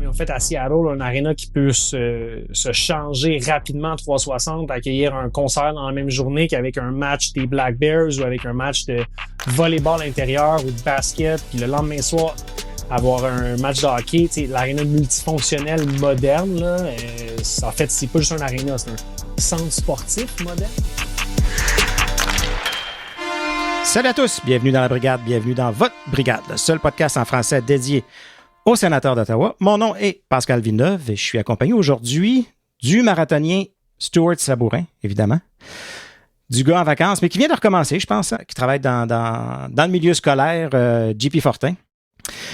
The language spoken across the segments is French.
ont fait à Seattle, un aréna qui peut se changer rapidement en 360, accueillir un concert dans la même journée qu'avec un match des Black Bears ou avec un match de volleyball intérieur ou de basket, puis le lendemain soir, avoir un match de hockey. L'aréna multifonctionnelle moderne, là, en fait, c'est pas juste un aréna, c'est un centre sportif moderne. Salut à tous, bienvenue dans la Brigade, bienvenue dans votre Brigade, le seul podcast en français dédié aux sénateurs d'Ottawa. Mon nom est Pascal Villeneuve et je suis accompagné aujourd'hui du marathonien Stuart Sabourin, évidemment, du gars en vacances, mais qui vient de recommencer, je pense, qui travaille dans le milieu scolaire, JP Fortin.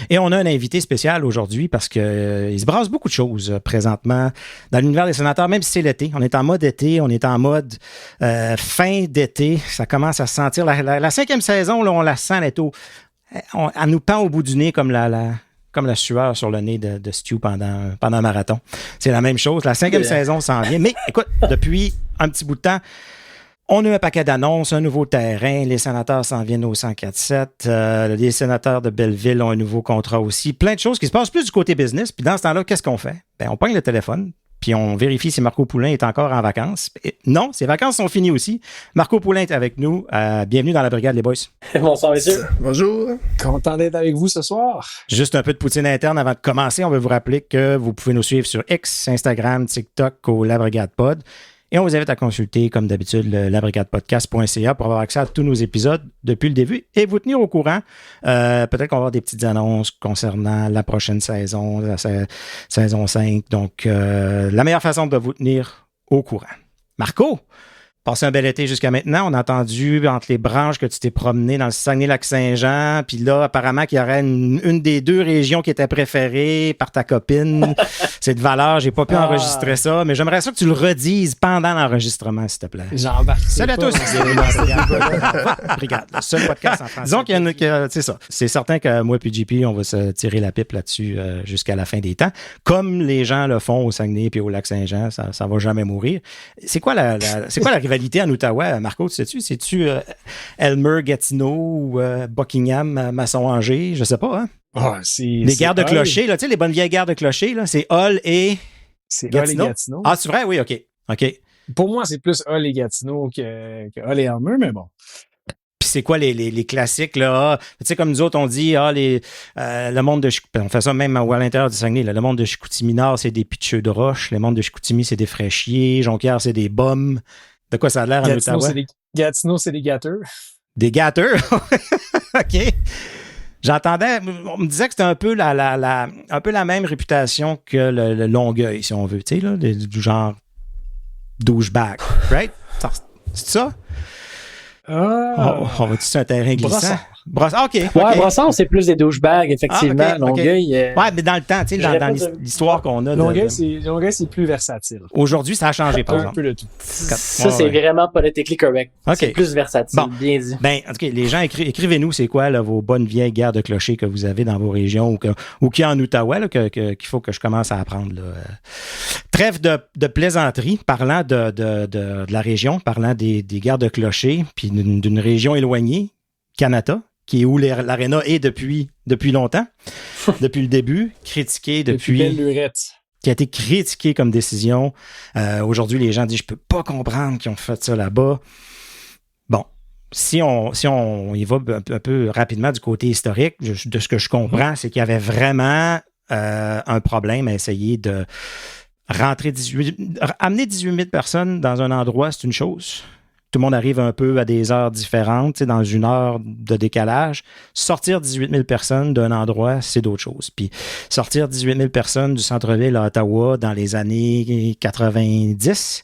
Et on a un invité spécial aujourd'hui parce qu'il se brasse beaucoup de choses présentement dans l'univers des sénateurs, même si c'est l'été. On est en mode été, on est en mode fin d'été. Ça commence à se sentir. La cinquième saison, là, on la sent, elle nous pend au bout du nez comme la sueur sur le nez de Stu pendant un marathon. C'est la même chose. La cinquième saison s'en vient. Mais écoute, depuis un petit bout de temps, on a eu un paquet d'annonces, un nouveau terrain, les sénateurs s'en viennent au 104.7, les sénateurs de Belleville ont un nouveau contrat aussi, plein de choses qui se passent plus du côté business. Puis dans ce temps-là, qu'est-ce qu'on fait? Ben, on pogne le téléphone, puis on vérifie si Marco Poulin est encore en vacances. Et non, ses vacances sont finies aussi. Marco Poulin est avec nous. Bienvenue dans la Brigade, les boys. Bonsoir, messieurs. Bonjour. Content d'être avec vous ce soir. Juste un peu de poutine interne avant de commencer. On veut vous rappeler que vous pouvez nous suivre sur X, Instagram, TikTok ou La Brigade Pod. Et on vous invite à consulter, comme d'habitude, le labrigadepodcast.ca pour avoir accès à tous nos épisodes depuis le début et vous tenir au courant. Peut-être qu'on va avoir des petites annonces concernant la prochaine saison, la saison 5. Donc, la meilleure façon de vous tenir au courant. Marco, passé un bel été jusqu'à maintenant. On a entendu entre les branches que tu t'es promené dans le Saguenay-Lac-Saint-Jean. Puis là, apparemment qu'il y aurait une des deux régions qui était préférée par ta copine. C'est de valeur. J'ai pas pu enregistrer ça, mais j'aimerais ça que tu le redises pendant l'enregistrement, s'il te plaît. J'embarque. Salut à tous. Brigade, le seul podcast en français. Disons qu'il y a c'est ça. C'est certain que moi et JP, on va se tirer la pipe là-dessus jusqu'à la fin des temps. Comme les gens le font au Saguenay et au Lac-Saint-Jean, ça va jamais mourir. C'est quoi la rivalité en Ottawa, Marco, tu sais-tu? C'est-tu Elmer, Gatineau ou Buckingham, Masson-Angers? Je sais pas, hein? Les guerres de clocher, là, tu sais, les bonnes vieilles guerres de clocher, là, c'est Hull et Gatineau. Ah, c'est vrai? Oui, OK. Pour moi, c'est plus Hull et Gatineau que Hull et Elmer, mais bon. Puis c'est quoi les classiques, là? Tu sais, comme nous autres, on dit, le monde de Chicoutimi, on fait ça même à l'intérieur du Saguenay, là, le monde de Chicoutimi-Nord, c'est des pitcheux de roche. Le monde de Chicoutimi, c'est des fraîchiers. Jonquière, c'est des bums. De quoi ça a l'air en Ottawa? Gatineau, c'est des gâteurs. Des gâteurs? OK. J'entendais, on me disait que c'était un peu un peu la même réputation que le Longueuil, si on veut, tu sais, là, du genre douchebag, right? C'est ça? On va-tu sur un terrain glissant? Brossard, OK. Brossard, c'est plus des douchebags, effectivement. Okay. Longueuil. Ouais, mais dans le temps, tu sais, dans l'histoire qu'on a. Longueuil, c'est plus versatile. Aujourd'hui, ça a changé, par exemple. Un peu de tout. Ça, c'est vraiment politically correct. Okay. C'est plus versatile, bien dit. Ben, en tout cas, les gens, écrivez-nous, c'est quoi là, vos bonnes vieilles guerres de clochers que vous avez dans vos régions ou qu'il y a en Ottawa là, qu'il faut que je commence à apprendre. Là. Trêve de plaisanterie, parlant de la région, parlant des guerres de clochers, puis d'une région éloignée, Canada, qui est où l'aréna est depuis longtemps, depuis le début, critiqué depuis belle lurette. Qui a été critiqué comme décision. Aujourd'hui, les gens disent « Je peux pas comprendre qu'ils ont fait ça là-bas ». Bon, si on y va un peu rapidement du côté historique, de ce que je comprends, c'est qu'il y avait vraiment un problème à essayer de amener 18 000 personnes dans un endroit, c'est une chose. Tout le monde arrive un peu à des heures différentes, dans une heure de décalage. Sortir 18 000 personnes d'un endroit, c'est d'autres choses. Puis sortir 18 000 personnes du centre-ville à Ottawa dans les années 90,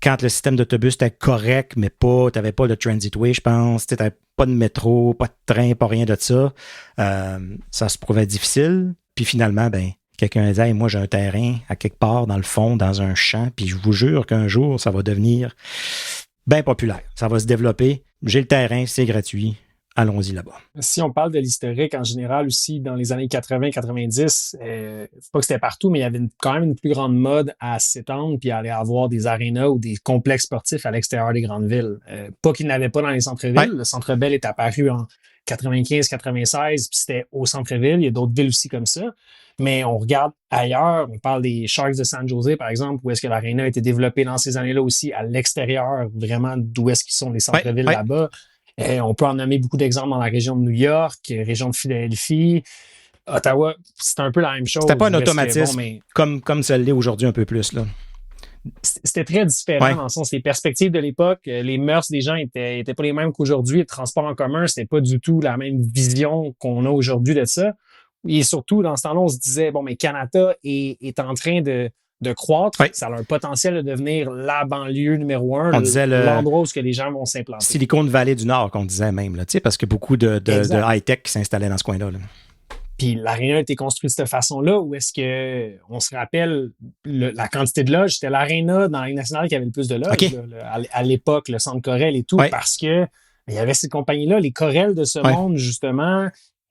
quand le système d'autobus était correct, mais tu n'avais pas de transitway, je pense, tu n'avais pas de métro, pas de train, pas rien de ça, ça se trouvait difficile. Puis finalement, quelqu'un dit « Hey, moi, j'ai un terrain à quelque part dans le fond, dans un champ, puis je vous jure qu'un jour, ça va devenir bien populaire. Ça va se développer. J'ai le terrain, c'est gratuit. Allons-y là-bas. » Si on parle de l'historique en général aussi, dans les années 80-90, pas que c'était partout, mais il y avait quand même une plus grande mode à s'étendre puis à aller avoir des arénas ou des complexes sportifs à l'extérieur des grandes villes. Pas qu'il n'avait pas dans les centres-villes. Ouais. Le centre-ville est apparu en 95-96, puis c'était au centre-ville. Il y a d'autres villes aussi comme ça. Mais on regarde ailleurs, on parle des Sharks de San Jose, par exemple, où est-ce que l'aréna a été développée dans ces années-là aussi, à l'extérieur, vraiment d'où est-ce qu'ils sont les centres-villes là-bas. Et on peut en nommer beaucoup d'exemples dans la région de New York, région de Philadelphie. Ottawa, c'est un peu la même chose. C'était pas un automatisme comme ça l'est aujourd'hui un peu plus, là. C'était très différent dans le sens, les perspectives de l'époque, les mœurs des gens étaient pas les mêmes qu'aujourd'hui. Le transport en commun, c'était pas du tout la même vision qu'on a aujourd'hui de ça. Et surtout, dans ce temps-là, on se disait, bon, mais Canada est en train de croître. Ça a un potentiel de devenir la banlieue numéro 1, l'endroit où les gens vont s'implanter. Silicon Valley du Nord, qu'on disait même, là, parce que beaucoup de high-tech qui s'installaient dans ce coin-là. Là. Puis l'aréna a été construite de cette façon-là, où est-ce que, on se rappelle, la quantité de loges, c'était l'aréna dans la Ligue nationale qui avait le plus de loges, à l'époque, le Centre Corel et tout, parce que il y avait ces compagnies-là, les Corel de ce monde, justement,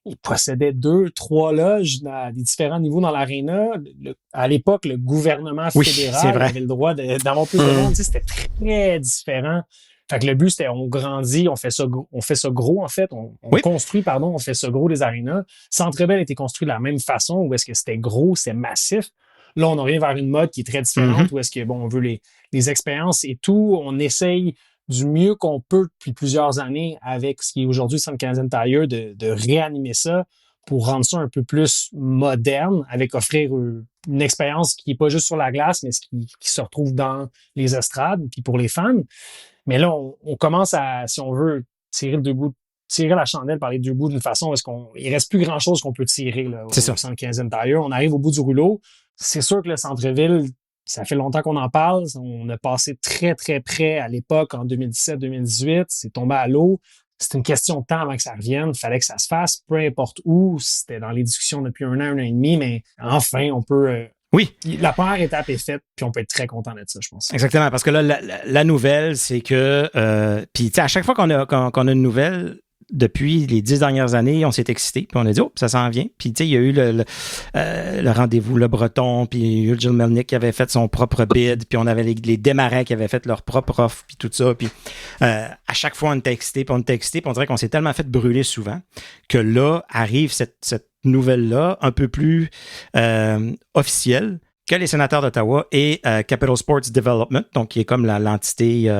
ils possédaient 2, 3 loges à des différents niveaux dans l'aréna. À l'époque, le gouvernement fédéral avait le droit d'avoir plus de monde. C'était très différent. Fait que le but, c'était on grandit, on fait ça gros, en fait. On construit, on fait ça gros, les arénas. Centre Bell a été construit de la même façon, où est-ce que c'était gros, c'est massif. Là, on revient vers une mode qui est très différente, où est-ce que, on veut les expériences et tout. On essaye du mieux qu'on peut depuis plusieurs années avec ce qui est aujourd'hui Centre Canadian Tire de réanimer ça pour rendre ça un peu plus moderne, avec offrir une expérience qui n'est pas juste sur la glace, mais qui se retrouve dans les estrades, puis pour les fans. Mais là, on commence à, si on veut, tirer la chandelle par les deux bouts d'une façon parce il reste plus grand-chose qu'on peut tirer là, au Centre Canadian Tire. On arrive au bout du rouleau. C'est sûr que le centre-ville, ça fait longtemps qu'on en parle. On a passé très, très près à l'époque, en 2017-2018. C'est tombé à l'eau. C'était une question de temps avant que ça revienne. Il fallait que ça se fasse, peu importe où. C'était dans les discussions depuis un an et demi, mais enfin, on peut... La première étape est faite, puis on peut être très content de ça, je pense. Exactement, parce que là, la nouvelle, c'est que... puis, tu sais, à chaque fois qu'on a une nouvelle, depuis les 10 dernières années, on s'est excité, puis on a dit, oh, ça s'en vient. Puis, tu sais, il y a eu le rendez-vous Le Breton, puis il y a eu Jill Melnick qui avait fait son propre bid, puis on avait les Desmarais qui avaient fait leur propre offre, puis tout ça. Puis, à chaque fois, on était excité, puis on dirait qu'on s'est tellement fait brûler souvent que là, arrive cette nouvelle-là, un peu plus officielle, que les sénateurs d'Ottawa et Capital Sports Development, donc qui est comme l'entité,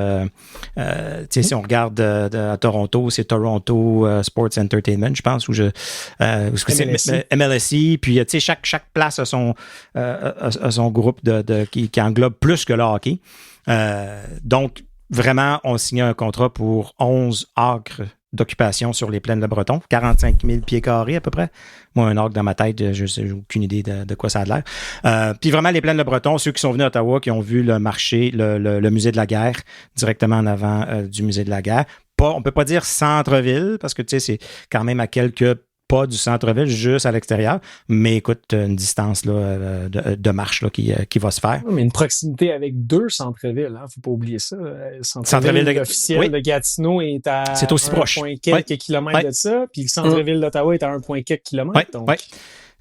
si on regarde à Toronto, c'est Toronto Sports Entertainment, je pense, c'est MLSE, puis chaque place a son groupe qui englobe plus que le hockey. Donc, vraiment, on signait un contrat pour 11 acres d'occupation sur les plaines de Breton, 45 000 pieds carrés à peu près. Moi, un acre dans ma tête, je n'ai aucune idée de quoi ça a l'air. Puis vraiment, les plaines de Breton, ceux qui sont venus à Ottawa, qui ont vu le marché, le musée de la guerre, directement en avant du musée de la guerre. On peut pas dire centre-ville, parce que tu sais, c'est quand même à quelques pas du centre-ville, juste à l'extérieur, mais écoute, une distance là, de marche là, qui va se faire. Mais une proximité avec 2 centres-villes, hein, faut pas oublier ça. Le centre-ville officiel de Gatineau est à c'est aussi proche. 1 quelques kilomètres de ça, puis le centre-ville d'Ottawa est à 1 quelques kilomètres. Donc,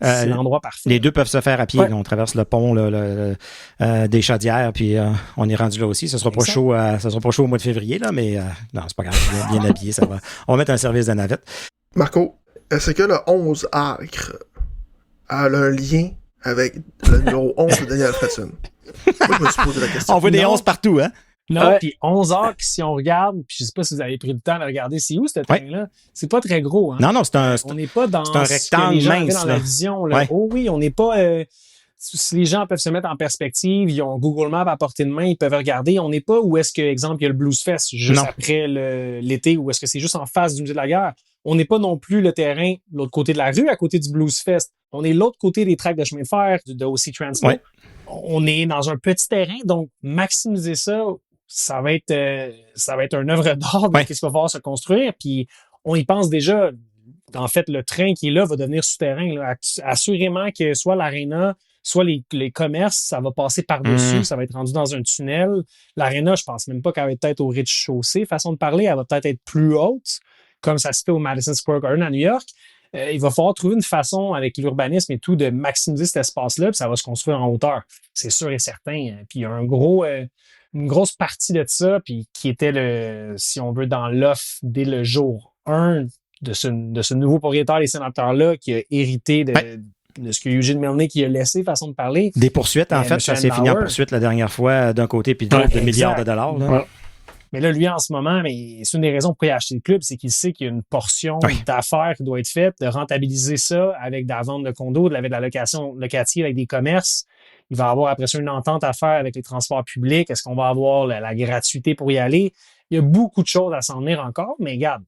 c'est l'endroit parfait. Les deux peuvent se faire à pied. On traverse le pont des Chaudières, puis on est rendu là aussi. Ça sera pas chaud au mois de février, là, mais non, c'est pas grave. Bien habillé, ça va. On va mettre un service de navette. Marco, est-ce que le 11 acres a un lien avec le numéro 11 de Daniel Fredson? Moi, je me suis posé la question. On voit des 11 partout, hein? Non, puis 11 acres, si on regarde, puis je sais pas si vous avez pris le temps de regarder, c'est où ce terrain-là? C'est pas très gros, hein? Non, on n'est pas dans c'est un rectangle mince, dans la vision. Là. Oh oui, on n'est pas... si les gens peuvent se mettre en perspective, ils ont Google Maps à portée de main, ils peuvent regarder. On n'est pas où est-ce que, exemple, il y a le Blues Fest juste après l'été, ou est-ce que c'est juste en face du musée de la guerre. On n'est pas non plus le terrain de l'autre côté de la rue, à côté du Blues Fest. On est de l'autre côté des tracts de chemin de fer, de OC Transpo. Ouais. On est dans un petit terrain, donc maximiser ça va être une œuvre d'art de qu'est-ce qu'il va falloir se construire. Puis on y pense déjà. En fait, le train qui est là va devenir souterrain. Là. Assurément que soit l'aréna, soit les commerces, ça va passer par-dessus, ça va être rendu dans un tunnel. L'aréna, je pense même pas qu'elle va être au rez-de-chaussée. Façon de parler, elle va peut-être être plus haute, comme ça se fait au Madison Square Garden à New York. Il va falloir trouver une façon, avec l'urbanisme et tout, de maximiser cet espace-là, puis ça va se construire en hauteur. C'est sûr et certain. Puis il y a une grosse partie de ça, puis qui était, si on veut, dans l'offre dès le jour 1 de ce nouveau propriétaire des sénateurs-là, qui a hérité de ce que Eugene Melnyk qui a laissé, façon de parler. Des poursuites, en fait, ça s'est fini en poursuite la dernière fois d'un côté, puis de l'autre, de milliards de dollars. Là. Ouais. Mais là, lui, en ce moment, c'est une des raisons pour y acheter le club, c'est qu'il sait qu'il y a une portion d'affaires qui doit être faite, de rentabiliser ça avec de la vente de condos, avec de la location locative, avec des commerces. Il va avoir après ça une entente à faire avec les transports publics. Est-ce qu'on va avoir la gratuité pour y aller? Il y a beaucoup de choses à s'en venir encore, mais regarde,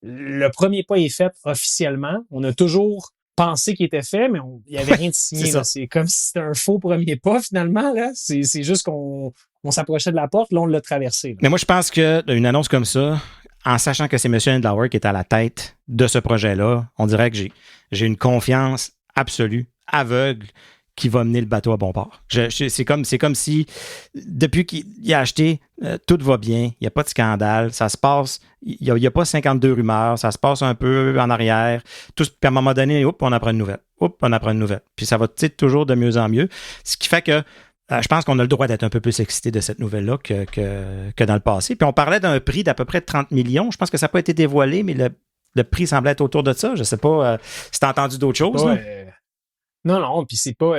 le premier pas est fait officiellement. On a toujours pensé qu'il était fait, mais il n'y avait rien de signé. C'est comme si c'était un faux premier pas, finalement. Là. C'est juste qu'on s'approchait de la porte, là, on l'a traversé. Là. Mais moi, je pense qu'une annonce comme ça, en sachant que c'est M. Andlauer qui est à la tête de ce projet-là, on dirait que j'ai une confiance absolue, aveugle, qui va mener le bateau à bon port. C'est comme si, depuis qu'il a acheté, tout va bien, il n'y a pas de scandale, ça se passe, il n'y a pas 52 rumeurs, ça se passe un peu en arrière, puis à un moment donné, on apprend une nouvelle. Puis ça va toujours de mieux en mieux, ce qui fait que je pense qu'on a le droit d'être un peu plus excité de cette nouvelle-là que dans le passé. Puis on parlait d'un prix d'à peu près 30 millions, je pense que ça n'a pas été dévoilé, mais le prix semblait être autour de ça, je ne sais pas si tu as entendu d'autres choses. Non, puis c'est pas...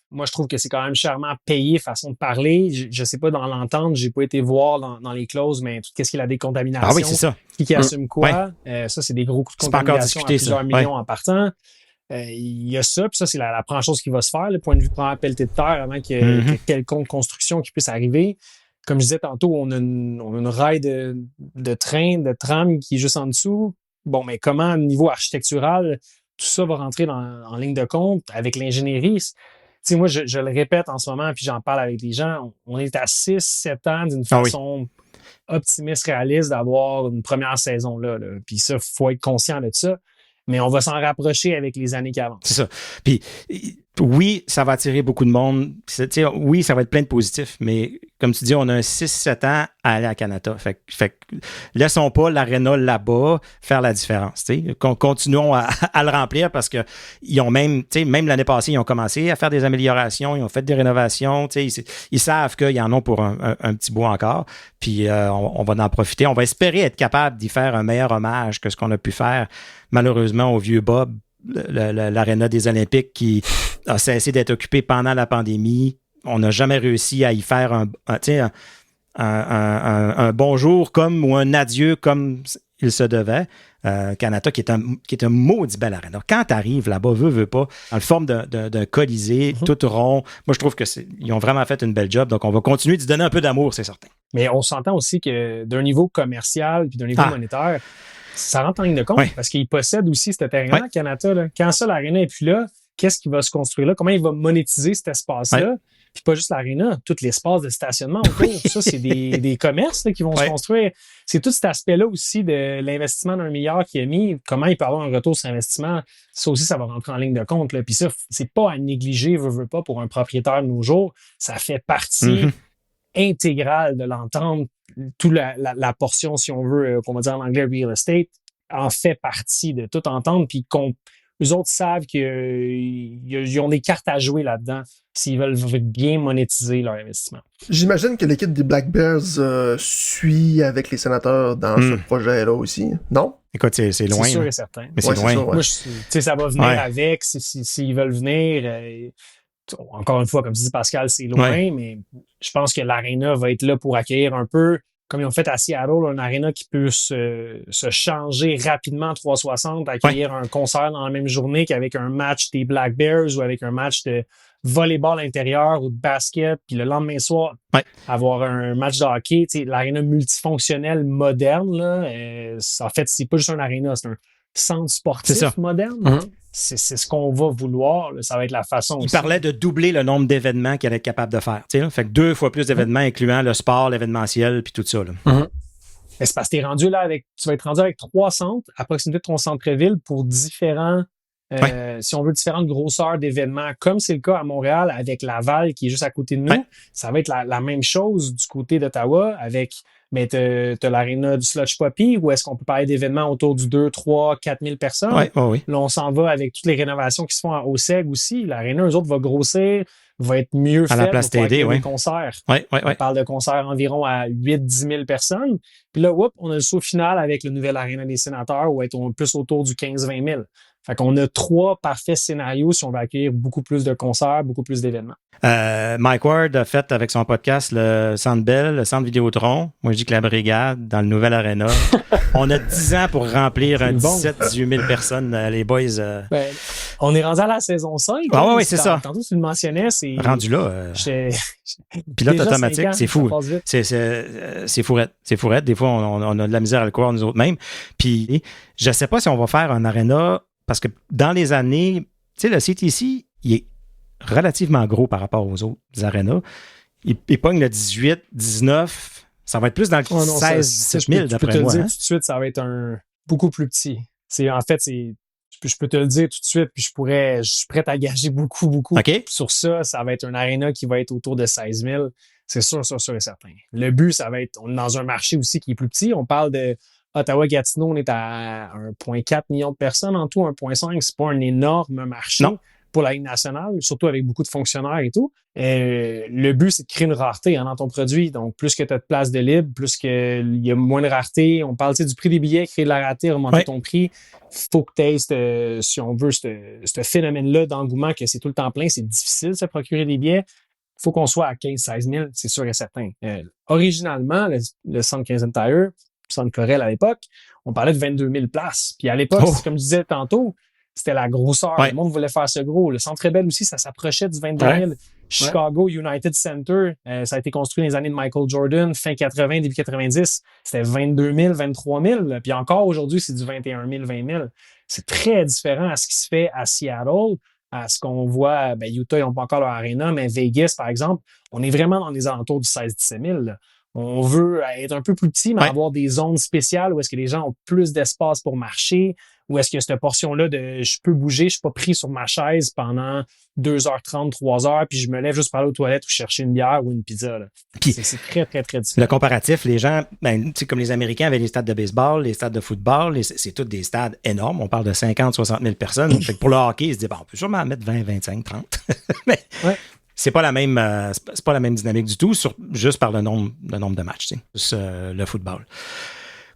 moi, je trouve que c'est quand même chèrement payé, façon de parler. Je sais pas dans l'entente, j'ai pas été voir dans les clauses, mais tout ce qui est la décontamination. Ah oui, c'est ça. Qui assume quoi? Ça, c'est des gros coups de contamination à plusieurs millions en partant. Il y a ça, puis ça, c'est la première chose qui va se faire, le point de vue prendre pelleté de terre avant qu'il y ait quelconque construction qui puisse arriver. Comme je disais tantôt, on a une rail de train, de tram qui est juste en dessous. Bon, mais comment, au niveau architectural... tout ça va rentrer en ligne de compte avec l'ingénierie. Tu sais, moi, je le répète en ce moment, puis j'en parle avec des gens, on est à 6-7 ans d'une façon optimiste, réaliste d'avoir une première saison là. Puis ça, il faut être conscient de ça. Mais on va s'en rapprocher avec les années qui avancent. C'est ça. Puis oui, ça va attirer beaucoup de monde. Oui, ça va être plein de positifs, mais comme tu dis, on a un 6-7 ans à aller à Canada. Fait que laissons pas l'aréna là-bas faire la différence. Continuons à le remplir parce que ils ont même l'année passée, ils ont commencé à faire des améliorations, ils ont fait des rénovations. Ils savent qu'ils en ont pour un petit bout encore. Puis on va en profiter. On va espérer être capable d'y faire un meilleur hommage que ce qu'on a pu faire, malheureusement, au vieux Bob, l'aréna des Olympiques qui a cessé d'être occupé pendant la pandémie. On n'a jamais réussi à y faire un bonjour ou un adieu comme il se devait. Canada, qui est un maudit bel aréna. Quand tu arrives là-bas, veux pas, en forme d'un colisée, tout rond, moi, je trouve qu'ils ont vraiment fait une belle job. Donc, on va continuer d'y donner un peu d'amour, c'est certain. Mais on s'entend aussi que d'un niveau commercial puis d'un niveau monétaire, ça rentre en ligne de compte parce qu'ils possèdent aussi ce terrain-là, Canada. Là. Quand ça, l'aréna n'est plus là, qu'est-ce qui va se construire là? Comment il va monétiser cet espace-là? Puis pas juste l'aréna, tout l'espace de stationnement autour. Ça, c'est des commerces là, qui vont se construire. C'est tout cet aspect-là aussi de l'investissement d'1 milliard qui est mis. Comment il peut avoir un retour sur investissement? Ça aussi, ça va rentrer en ligne de compte. Là. Puis ça, c'est pas à négliger, veut pas, pour un propriétaire de nos jours. Ça fait partie intégrale de l'entente. Toute la portion, si on veut, qu'on va dire en anglais, real estate, en fait partie de toute entente. Puis eux autres savent qu'ils ont des cartes à jouer là-dedans s'ils veulent bien monétiser leur investissement. J'imagine que l'équipe des Black Bears suit avec les sénateurs dans ce projet-là aussi, non? Écoute, c'est loin. C'est sûr et certain. Mais c'est loin. Sûr, moi, ça va venir avec, s'ils veulent venir. Encore une fois, comme dit Pascal, c'est loin, mais je pense que l'aréna va être là pour accueillir un peu, comme ils ont fait à Seattle, un aréna qui peut se changer rapidement 360, accueillir un concert dans la même journée qu'avec un match des Black Bears ou avec un match de volleyball intérieur ou de basket, puis le lendemain soir, avoir un match de hockey. L'aréna multifonctionnelle moderne, là, en fait, c'est pas juste un aréna, c'est un centre sportif moderne. C'est ce qu'on va vouloir. Là. Ça va être la façon. Il parlait de doubler le nombre d'événements qu'il allait être capable de faire. Là. Fait que 2 fois plus d'événements, incluant le sport, l'événementiel, puis tout ça. Là. Mais c'est parce que tu vas être rendu avec 3 centres à proximité de ton centre-ville pour différents, si on veut, différentes grosseurs d'événements, comme c'est le cas à Montréal avec Laval qui est juste à côté de nous. Ça va être la même chose du côté d'Ottawa avec... Mais t'as l'aréna du Sludge Puppy, où est-ce qu'on peut parler d'événements autour du 2, 3, 4 000 personnes. Là, on s'en va avec toutes les rénovations qui se font au SEG aussi. L'aréna, eux autres, va grossir, va être mieux faite. À la place TD, des concerts. On parle de concerts environ à 8-10 000 personnes. Puis là, on a le saut final avec le nouvel aréna des sénateurs, où être plus autour du 15-20 000. Fait qu'on a 3 parfaits scénarios si on veut accueillir beaucoup plus de concerts, beaucoup plus d'événements. Mike Ward a fait avec son podcast le Centre Bell, le Centre Vidéotron. Moi, je dis que la Brigade, dans le nouvel Arena, on a 10 ans pour remplir un 17-18 000 personnes, les boys. On est rendu à la saison 5. Ah oui, c'est ça. Tantôt, tu le mentionnais. C'est... Rendu là. Pilote automatique, c'est fou. C'est fourrette. C'est fourrette. Des fois, on a de la misère à le croire nous autres mêmes. Puis, je ne sais pas si on va faire un Arena, parce que dans les années, tu sais, le CTC, il est relativement gros par rapport aux autres arénas. Il pogne le 18, 19. Ça va être plus dans le 16 000 d'après moi. Je peux te le dire hein? tout de suite, ça va être beaucoup plus petit. Je peux te le dire tout de suite, puis je suis prêt à gager beaucoup. Okay. Sur ça. Ça va être un aréna qui va être autour de 16 000. C'est sûr et certain. Le but, ça va être, on est dans un marché aussi qui est plus petit. On parle de Ottawa-Gatineau, on est à 1,4 million de personnes en tout, 1,5. C'est pas un énorme marché. Non. Pour la Ligue nationale, surtout avec beaucoup de fonctionnaires et tout. Le but, c'est de créer une rareté dans ton produit. Donc, plus que tu as de place de libre, plus qu'il y a moins de rareté. On parle du prix des billets, créer de la rareté, remonter ton prix. Faut que tu aies, si on veut, ce phénomène-là d'engouement que c'est tout le temps plein. C'est difficile de se procurer des billets. Il faut qu'on soit à 15-16 000, c'est sûr et certain. Originalement, le Centre Canadian Tire, Centre Corel à l'époque, on parlait de 22 000 places. Puis à l'époque, comme je disais tantôt, c'était la grosseur. Ouais. Le monde voulait faire ce gros. Le Centre Bell aussi, ça s'approchait du 22 000. Chicago United Center, ça a été construit dans les années de Michael Jordan, fin 80, début 90. C'était 22 000, 23 000. Puis encore aujourd'hui, c'est du 21 000, 20 000. C'est très différent à ce qui se fait à Seattle, à ce qu'on voit. Utah, ils n'ont pas encore leur arena, mais Vegas, par exemple, on est vraiment dans les alentours du 16-17 000. Là. On veut être un peu plus petit, mais avoir des zones spéciales où est-ce que les gens ont plus d'espace pour marcher, où est-ce que cette portion-là de je peux bouger, je suis pas pris sur ma chaise pendant 2h30, 3h, puis je me lève juste pour aller aux toilettes ou chercher une bière ou une pizza. Là. Puis, c'est très, très, très différent. Le comparatif, les gens, comme les Américains avaient les stades de baseball, les stades de football, c'est tous des stades énormes. On parle de 50, 60 000 personnes. Fait que pour le hockey, ils se disent, on peut sûrement en mettre 20, 25, 30. Mais c'est pas la même dynamique du tout, juste par le nombre de matchs, le football.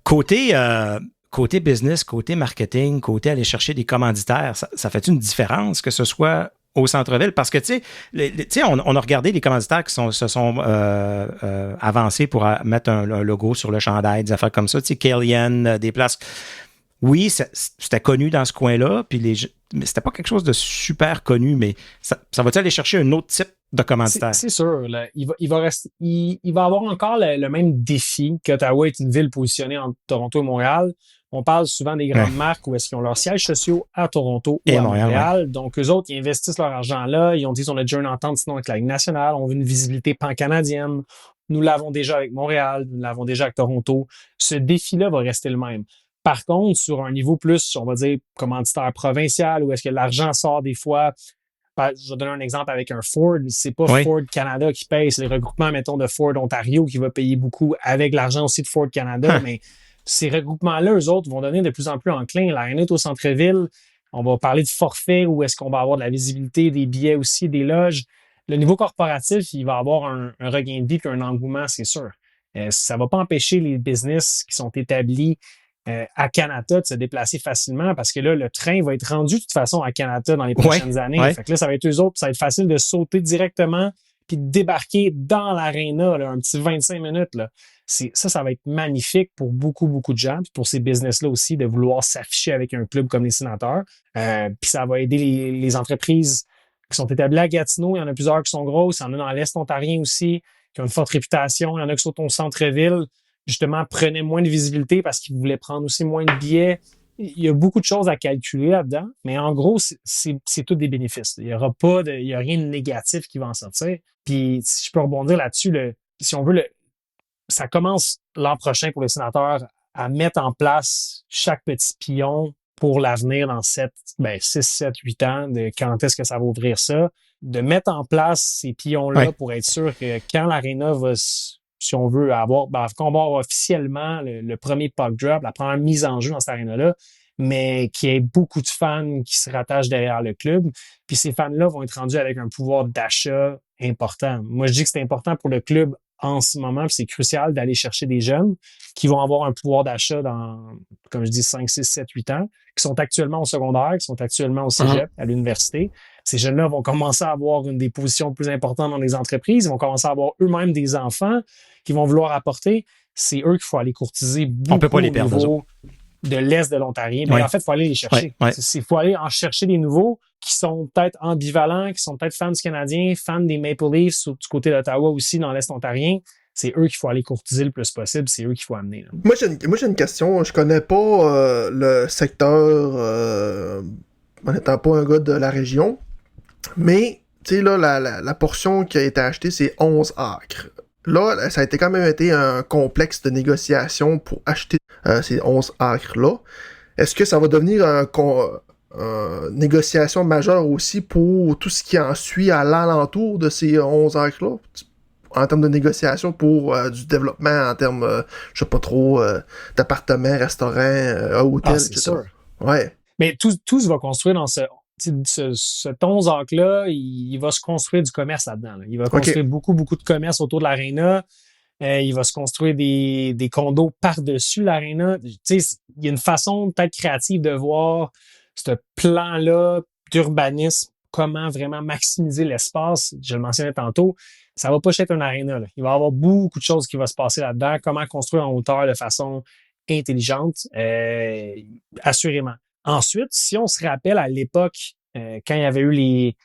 Côté business, côté marketing, côté aller chercher des commanditaires, ça fait une différence que ce soit au centre-ville? Parce que, tu sais, on a regardé les commanditaires qui se sont avancés pour mettre un logo sur le chandail, des affaires comme ça. Tu sais, Kellyanne, des places. Oui, c'était connu dans ce coin-là, mais c'était pas quelque chose de super connu, mais ça va-tu aller chercher un autre type de commanditaire? C'est sûr. Là, il va avoir encore le même défi qu'Ottawa est une ville positionnée entre Toronto et Montréal. On parle souvent des grandes marques où est-ce qu'ils ont leurs sièges sociaux à Toronto ou à Montréal. Donc, eux autres, ils investissent leur argent là. Ils ont dit, on a déjà une entente sinon avec la Ligue nationale. On veut une visibilité pan-canadienne. Nous l'avons déjà avec Montréal. Nous l'avons déjà avec Toronto. Ce défi-là va rester le même. Par contre, sur un niveau plus, on va dire, commanditaire provincial, où est-ce que l'argent sort des fois. Je vais donner un exemple avec un Ford. C'est pas Ford Canada qui paye. C'est le regroupement, mettons, de Ford Ontario qui va payer beaucoup avec l'argent aussi de Ford Canada. Mais ces regroupements-là, eux autres, vont devenir de plus en plus enclins. L'arena est au centre-ville. On va parler de forfait où est-ce qu'on va avoir de la visibilité, des billets aussi, des loges. Le niveau corporatif, il va avoir un regain de vie et un engouement, c'est sûr. Ça ne va pas empêcher les business qui sont établis à Canada de se déplacer facilement parce que là, le train va être rendu de toute façon à Canada dans les prochaines années. Fait que là, ça va être eux autres, ça va être facile de sauter directement puis de débarquer dans l'aréna, un petit 25 minutes. Là. Ça va être magnifique pour beaucoup, beaucoup de gens, puis pour ces business-là aussi, de vouloir s'afficher avec un club comme les Sénateurs. Puis ça va aider les entreprises qui sont établies à Gatineau. Il y en a plusieurs qui sont grosses. Il y en a dans l'Est ontarien aussi, qui ont une forte réputation. Il y en a qui sont au centre-ville. Justement, prenaient moins de visibilité parce qu'ils voulaient prendre aussi moins de billets. Il y a beaucoup de choses à calculer là-dedans, mais en gros, c'est tous des bénéfices. Il y a rien de négatif qui va en sortir. Puis, si je peux rebondir là-dessus, si on veut, ça commence l'an prochain pour les Sénateurs à mettre en place chaque petit pion pour l'avenir dans 6, 7, 8 ans, de quand est-ce que ça va ouvrir ça, de mettre en place ces pions-là pour être sûr que quand l'aréna va, si on veut avoir, qu'on va avoir officiellement le premier puck drop, la première mise en jeu dans cette aréna-là, mais qu'il y ait beaucoup de fans qui se rattachent derrière le club. Puis ces fans-là vont être rendus avec un pouvoir d'achat important. Moi, je dis que c'est important pour le club en ce moment, puis c'est crucial d'aller chercher des jeunes qui vont avoir un pouvoir d'achat dans, comme je dis, 5, 6, 7, 8 ans, qui sont actuellement au secondaire, qui sont actuellement au cégep, à l'université. Ces jeunes-là vont commencer à avoir des positions plus importantes dans les entreprises, ils vont commencer à avoir eux-mêmes des enfants qui vont vouloir apporter. C'est eux qu'il faut aller courtiser beaucoup. On peut pas les perdre, au niveau de l'Est de l'Ontario. Mais en fait, il faut aller les chercher. Il faut aller en chercher des nouveaux qui sont peut-être ambivalents, qui sont peut-être fans du Canadien, fans des Maple Leafs du côté d'Ottawa aussi dans l'Est ontarien. C'est eux qu'il faut aller courtiser le plus possible. C'est eux qu'il faut amener. Là. Moi, j'ai une question. Je connais pas le secteur en n'étant pas un gars de la région. Mais, tu sais, là, la portion qui a été achetée, c'est 11 acres. Là, ça a quand même été un complexe de négociation pour acheter ces 11 acres-là. Est-ce que ça va devenir une négociation majeure aussi pour tout ce qui en suit à l'alentour de ces 11 acres-là? En termes de négociation pour du développement, en termes, je sais pas trop, d'appartements, restaurants, hôtels, c'est etc. sûr. Ouais. Mais tout se va construire dans ce 11 acres-là, il va se construire du commerce là-dedans. Là. Il va construire beaucoup de commerce autour de l'aréna. Il va se construire des condos par-dessus l'aréna. Il y a une façon peut-être créative de voir ce plan-là d'urbanisme, comment vraiment maximiser l'espace. Je le mentionnais tantôt. Ça va pas être un aréna. Là. Il va y avoir beaucoup de choses qui vont se passer là-dedans. Comment construire en hauteur de façon intelligente, assurément. Ensuite, si on se rappelle à l'époque, quand il y avait eu les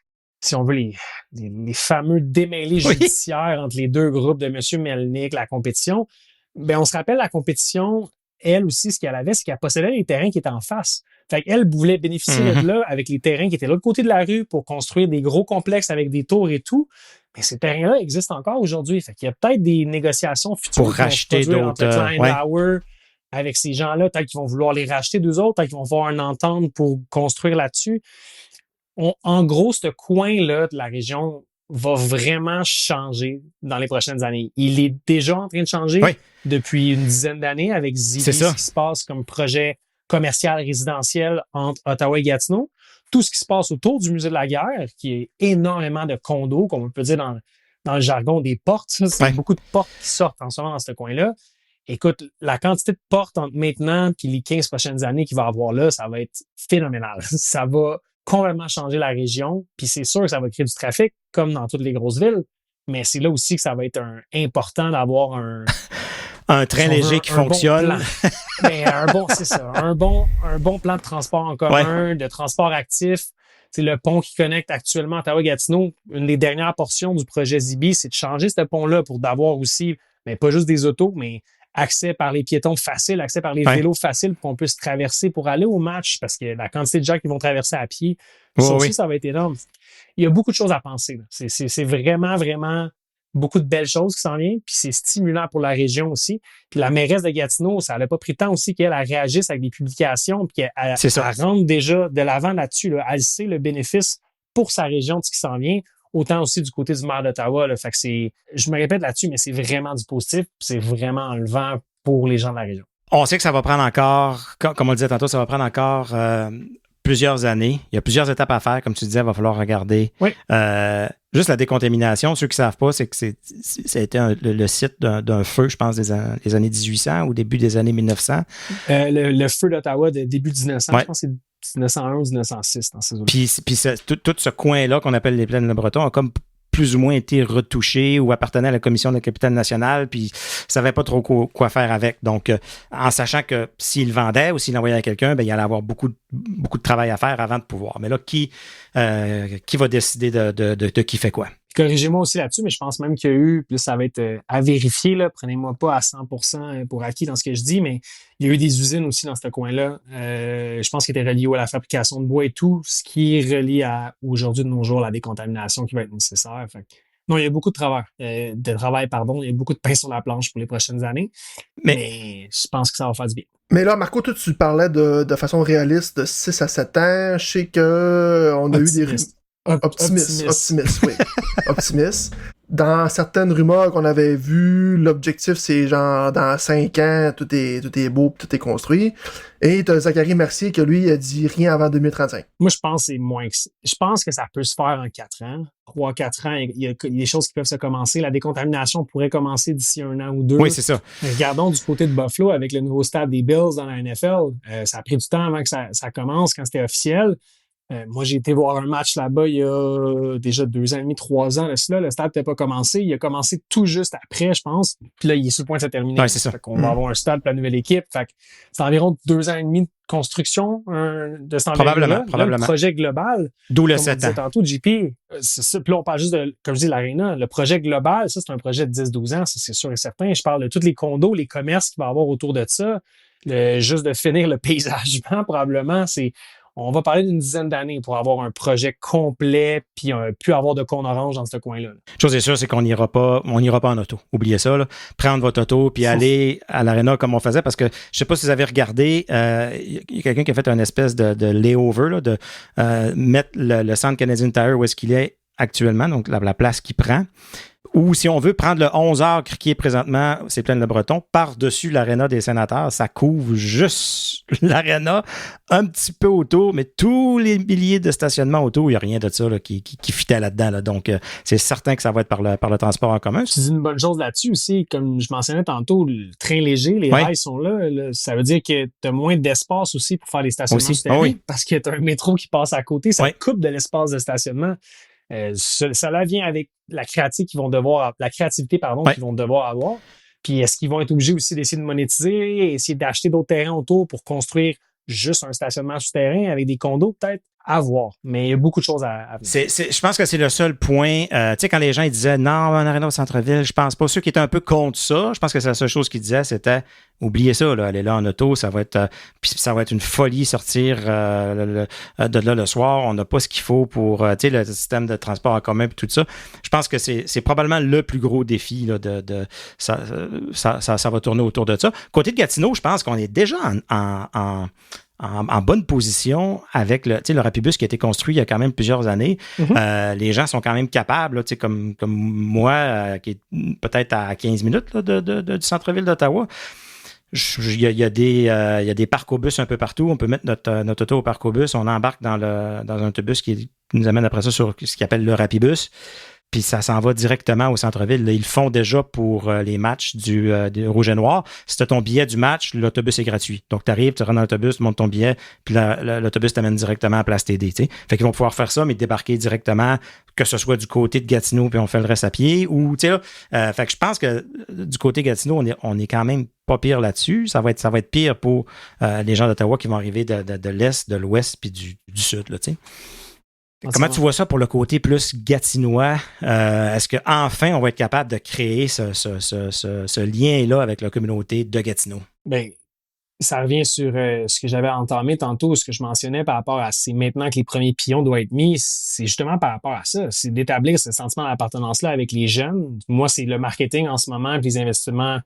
fameux démêlés judiciaires entre les deux groupes de M. Melnyk, la compétition, ben on se rappelle la compétition, elle aussi, ce qu'elle avait, c'est qu'elle possédait les terrains qui étaient en face. Fait qu'elle voulait bénéficier de là avec les terrains qui étaient de l'autre côté de la rue pour construire des gros complexes avec des tours et tout. Mais ces terrains-là existent encore aujourd'hui. Fait qu'il y a peut-être des négociations futures pour racheter d'autres. Avec ces gens-là, peut-être qu'ils vont vouloir les racheter d'eux autres, peut-être qu'ils vont avoir une entente pour construire là-dessus. En gros, ce coin-là de la région va vraiment changer dans les prochaines années. Il est déjà en train de changer depuis une dizaine d'années avec Zibi, ce qui se passe comme projet commercial résidentiel entre Ottawa et Gatineau. Tout ce qui se passe autour du musée de la guerre, qui est énormément de condos, comme on peut dire dans le jargon des portes. C'est beaucoup de portes qui sortent en ce moment dans ce coin-là. Écoute, la quantité de portes entre maintenant et les 15 prochaines années qu'il va y avoir là, ça va être phénoménal. Ça va complètement changer la région. Puis c'est sûr que ça va créer du trafic, comme dans toutes les grosses villes. Mais c'est là aussi que ça va être important d'avoir un train léger qui fonctionne. C'est ça. Un bon plan de transport en commun, de transport actif. C'est le pont qui connecte actuellement Ottawa-Gatineau. Une des dernières portions du projet Zibi, c'est de changer ce pont-là pour d'avoir aussi, pas juste des autos, mais accès par les piétons facile, accès par les vélos faciles pour qu'on puisse traverser pour aller au match, parce que la quantité de gens qui vont traverser à pied, ça va être énorme. Il y a beaucoup de choses à penser. Là. C'est vraiment, vraiment beaucoup de belles choses qui s'en viennent, puis c'est stimulant pour la région aussi. Puis la mairesse de Gatineau, ça n'a pas pris tant aussi qu'elle réagisse avec des publications, puis qu'elle rentre déjà de l'avant là-dessus. Là. Elle sait le bénéfice pour sa région de ce qui s'en vient. Autant aussi du côté du maire d'Ottawa. Là. Fait que je me répète là-dessus, mais c'est vraiment du positif. C'est vraiment enlevant pour les gens de la région. On sait que ça va prendre encore, comme on le disait tantôt, ça va prendre encore plusieurs années. Il y a plusieurs étapes à faire. Comme tu disais, il va falloir regarder. Juste la décontamination. Ceux qui ne savent pas, c'est que ça a été le site d'un feu, je pense, des années 1800 ou début des années 1900. Le feu d'Ottawa de début 1900, je pense que c'est 1901 ou 1906 dans ces zones. Puis tout ce coin-là qu'on appelle les plaines de Breton a comme plus ou moins été retouché ou appartenait à la commission de la capitale nationale, puis ne savait pas trop quoi faire avec. Donc, en sachant que s'il vendait ou s'il l'envoyait à quelqu'un, il allait avoir beaucoup de travail à faire avant de pouvoir. Mais là, qui va décider de qui fait quoi? Corrigez-moi aussi là-dessus, mais je pense même qu'il y a eu, puis ça va être à vérifier, là, prenez-moi pas à 100% pour acquis dans ce que je dis, mais il y a eu des usines aussi dans ce coin-là. Je pense qu'il était relié à la fabrication de bois et tout, ce qui est relié à, aujourd'hui de nos jours, la décontamination qui va être nécessaire. Fait que, non, il y a beaucoup de travail. Il y a beaucoup de pain sur la planche pour les prochaines années, mais je pense que ça va faire du bien. Mais là, Marco, toi, tu parlais de façon réaliste de 6 à 7 ans. Je sais qu'on a eu des... Optimiste, oui. Optimiste. dans certaines rumeurs qu'on avait vues, l'objectif, c'est genre, dans 5 ans, tout est beau, tout est construit. Et t'as Zachary Mercier que lui, il a dit rien avant 2035. Moi, je pense que c'est moins que ça. Je pense que ça peut se faire en 4 ans. 3-4 ans, il y a des choses qui peuvent se commencer. La décontamination pourrait commencer d'ici 1 an ou 2. Oui, c'est ça. Regardons du côté de Buffalo avec le nouveau stade des Bills dans la NFL. Ça a pris du temps avant que ça commence quand c'était officiel. Moi, j'ai été voir un match là-bas il y a déjà 2 ans et demi, 3 ans. Là, le stade n'était pas commencé. Il a commencé tout juste après, je pense. Puis là, il est sur le point de se terminer. Ouais, c'est ça. Fait qu'on va avoir un stade pour la nouvelle équipe. Fait que c'est environ 2 ans et demi de construction de cet envergure-là. Probablement. Le projet global. D'où le comme 7 on ans. disait tantôt, JP, c'est ça. Puis là, on parle juste de, comme je dis, l'Arena. Le projet global, ça, c'est un projet de 10-12 ans. Ça, c'est sûr et certain. Je parle de tous les condos, les commerces qu'il va y avoir autour de ça. Juste de finir le paysagement, probablement, on va parler d'une dizaine d'années pour avoir un projet complet puis plus avoir de cône orange dans ce coin-là. Chose est sûre, c'est qu'on n'ira pas en auto. Oubliez ça, là. Prendre votre auto puis aller à l'Arena comme on faisait, parce que je sais pas si vous avez regardé, il y a quelqu'un qui a fait une espèce de layover, là, de mettre le centre Canadian Tire où est-ce qu'il est actuellement, donc la place qu'il prend. Ou si on veut prendre le 11h qui est présentement, c'est Plaine-le-Breton, par-dessus l'Arena des Sénateurs, ça couvre juste l'Arena, un petit peu autour, mais tous les milliers de stationnements autour, il n'y a rien de ça là, qui fitait là-dedans. Là. Donc, c'est certain que ça va être par le transport en commun. Tu dis une bonne chose là-dessus aussi, comme je mentionnais tantôt, le train léger, les rails sont là, ça veut dire que tu as moins d'espace aussi pour faire les stationnements souterrains, parce que tu as un métro qui passe à côté, ça coupe de l'espace de stationnement. Cela vient avec la créativité qu'ils vont devoir avoir. Puis est-ce qu'ils vont être obligés aussi d'essayer de monétiser, essayer d'acheter d'autres terrains autour pour construire juste un stationnement souterrain avec des condos, peut-être? À voir. Mais il y a beaucoup de choses à venir. Je pense que c'est le seul point. Tu sais, quand les gens ils disaient non, un aréna au centre-ville, je pense pas. Ceux qui étaient un peu contre ça, je pense que c'est la seule chose qu'ils disaient, c'était oubliez ça, là, aller là en auto, ça va être une folie sortir de là le soir. On n'a pas ce qu'il faut pour tu sais, le système de transport en commun et tout ça. Je pense que c'est probablement le plus gros défi là, ça va tourner autour de ça. Côté de Gatineau, je pense qu'on est déjà en bonne position avec le Rapibus qui a été construit il y a quand même plusieurs années. Mm-hmm. Les gens sont quand même capables, là, comme moi, qui est peut-être à 15 minutes là, du centre-ville d'Ottawa. Il y a des parcs au bus un peu partout. On peut mettre notre auto au parc au bus. On embarque dans un autobus qui nous amène après ça sur ce qu'ils appelle le Rapibus. Puis ça s'en va directement au centre-ville. Là, ils le font déjà pour les matchs du Rouge et Noir. Si tu as ton billet du match, l'autobus est gratuit. Donc, tu arrives, tu rentres dans l'autobus, tu montes ton billet, puis l'autobus t'amène directement à Place TD. T'sais. Fait qu'ils vont pouvoir faire ça, mais débarquer directement, que ce soit du côté de Gatineau, puis on fait le reste à pied, ou, tu sais, là. Fait que je pense que du côté Gatineau, on est quand même pas pire là-dessus. Ça va être pire pour les gens d'Ottawa qui vont arriver de l'Est, de l'Ouest, puis du Sud, là, tu sais. Comment tu vois ça pour le côté plus gatinois? Est-ce qu'enfin, on va être capable de créer ce lien-là avec la communauté de Gatineau? Bien, ça revient sur ce que j'avais entamé tantôt, ce que je mentionnais par rapport à c'est maintenant que les premiers pions doivent être mis. C'est justement par rapport à ça. C'est d'établir ce sentiment d'appartenance-là avec les jeunes. Moi, c'est le marketing en ce moment, puis les investissements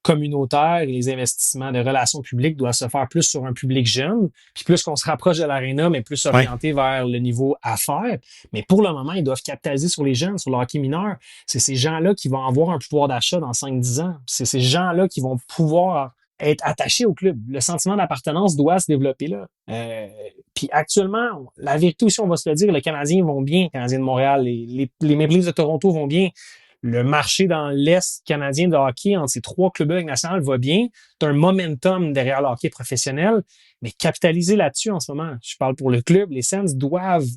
communautaires et les investissements de relations publiques doivent se faire plus sur un public jeune. Puis plus qu'on se rapproche de l'Arena, mais plus orienté vers le niveau affaires. Mais pour le moment, ils doivent capitaliser sur les jeunes, sur le hockey mineur. C'est ces gens-là qui vont avoir un pouvoir d'achat dans 5-10 ans. C'est ces gens-là qui vont pouvoir être attachés au club. Le sentiment d'appartenance doit se développer là. Puis actuellement, la vérité aussi, on va se le dire, les Canadiens vont bien, les Canadiens de Montréal, les Maple Leafs de Toronto vont bien. Le marché dans l'Est canadien de hockey entre ces 3 clubs de Ligue nationale va bien. Tu as un momentum derrière le hockey professionnel, mais capitaliser là-dessus en ce moment. Je parle pour le club, les Sens doivent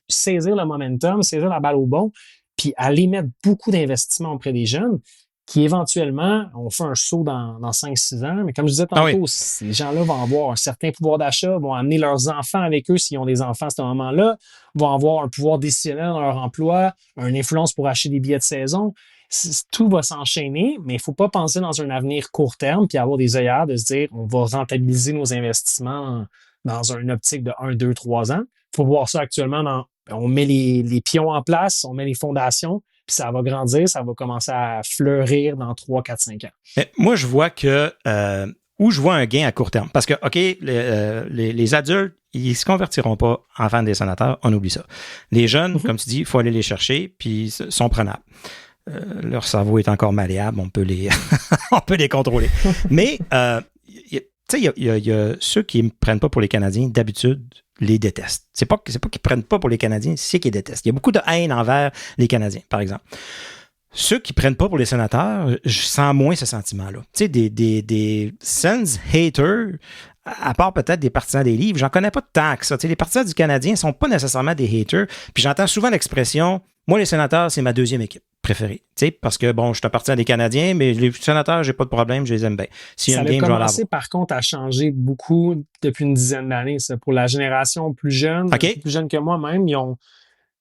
saisir le momentum, saisir la balle au bon, puis aller mettre beaucoup d'investissements auprès des jeunes qui éventuellement, on fait un saut dans 5-6 ans, mais comme je disais tantôt, ces gens-là vont avoir un certain pouvoir d'achat, vont amener leurs enfants avec eux s'ils ont des enfants à ce moment-là, vont avoir un pouvoir décisionnel dans leur emploi, une influence pour acheter des billets de saison. Tout va s'enchaîner, mais il ne faut pas penser dans un avenir court terme puis avoir des œillères de se dire on va rentabiliser nos investissements dans une optique de 1, 2, 3 ans. Il faut voir ça actuellement on met les pions en place, on met les fondations, puis ça va grandir, ça va commencer à fleurir dans 3, 4, 5 ans. Mais moi, je vois que où je vois un gain à court terme. Parce que, OK, les adultes, ils ne se convertiront pas en fans des Sénateurs, on oublie ça. Les jeunes, comme tu dis, il faut aller les chercher, puis sont prenables. leur cerveau est encore malléable, on peut les, on peut les contrôler. Mais, tu sais, il y a ceux qui ne prennent pas pour les Canadiens, d'habitude, les détestent. C'est pas qu'ils ne prennent pas pour les Canadiens, c'est qu'ils détestent. Il y a beaucoup de haine envers les Canadiens, par exemple. Ceux qui ne prennent pas pour les sénateurs, je sens moins ce sentiment-là. Tu sais, des Sens haters, à part peut-être des partisans des livres, j'en connais pas tant que ça. Tu sais, les partisans du Canadien ne sont pas nécessairement des haters. Puis j'entends souvent l'expression « Moi, les sénateurs, c'est ma deuxième équipe préférée. » Tu sais, parce que, bon, je suis un partisan des Canadiens, mais les sénateurs, j'ai pas de problème, je les aime bien. Ça a commencé, par contre, à changer beaucoup depuis une dizaine d'années. Ça. Pour la génération plus jeune, plus jeune que moi-même,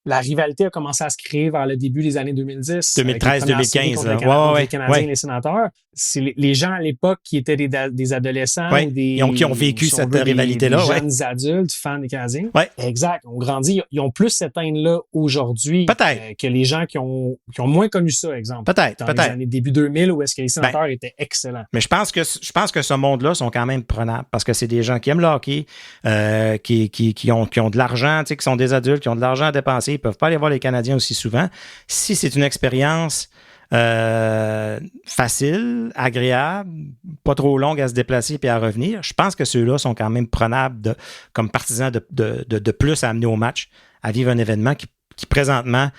la rivalité a commencé à se créer vers le début des années 2010. 2013-2015. Les Canadiens et les sénateurs. C'est les gens à l'époque qui étaient des adolescents ou qui ont vécu cette rivalité-là. Des jeunes adultes fans des Canadiens. Ouais. Exact. On grandit. Ils ont plus cette haine-là aujourd'hui que les gens qui ont moins connu ça, exemple. Peut-être. Les années début 2000 où est-ce que les sénateurs étaient excellents. Mais je pense que ce monde-là sont quand même prenables parce que c'est des gens qui aiment le hockey, qui ont de l'argent, tu sais, qui sont des adultes, qui ont de l'argent à dépenser. Ils ne peuvent pas aller voir les Canadiens aussi souvent. Si c'est une expérience facile, agréable, pas trop longue à se déplacer et à revenir, je pense que ceux-là sont quand même prenables comme partisans de plus à amener au match, à vivre un événement qui présentement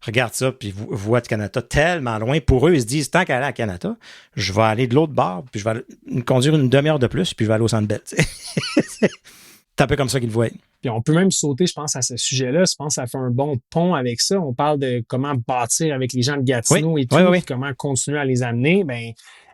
regarde ça puis voit de Canada tellement loin. Pour eux, ils se disent, tant qu'à aller à Canada, je vais aller de l'autre bord, puis je vais conduire une demi-heure de plus, puis je vais aller au Centre Bell. C'est un peu comme ça qu'ils le voient. Puis on peut même sauter, je pense, à ce sujet-là. Je pense que ça fait un bon pont avec ça. On parle de comment bâtir avec les gens de Gatineau et tout, comment continuer à les amener. Ben,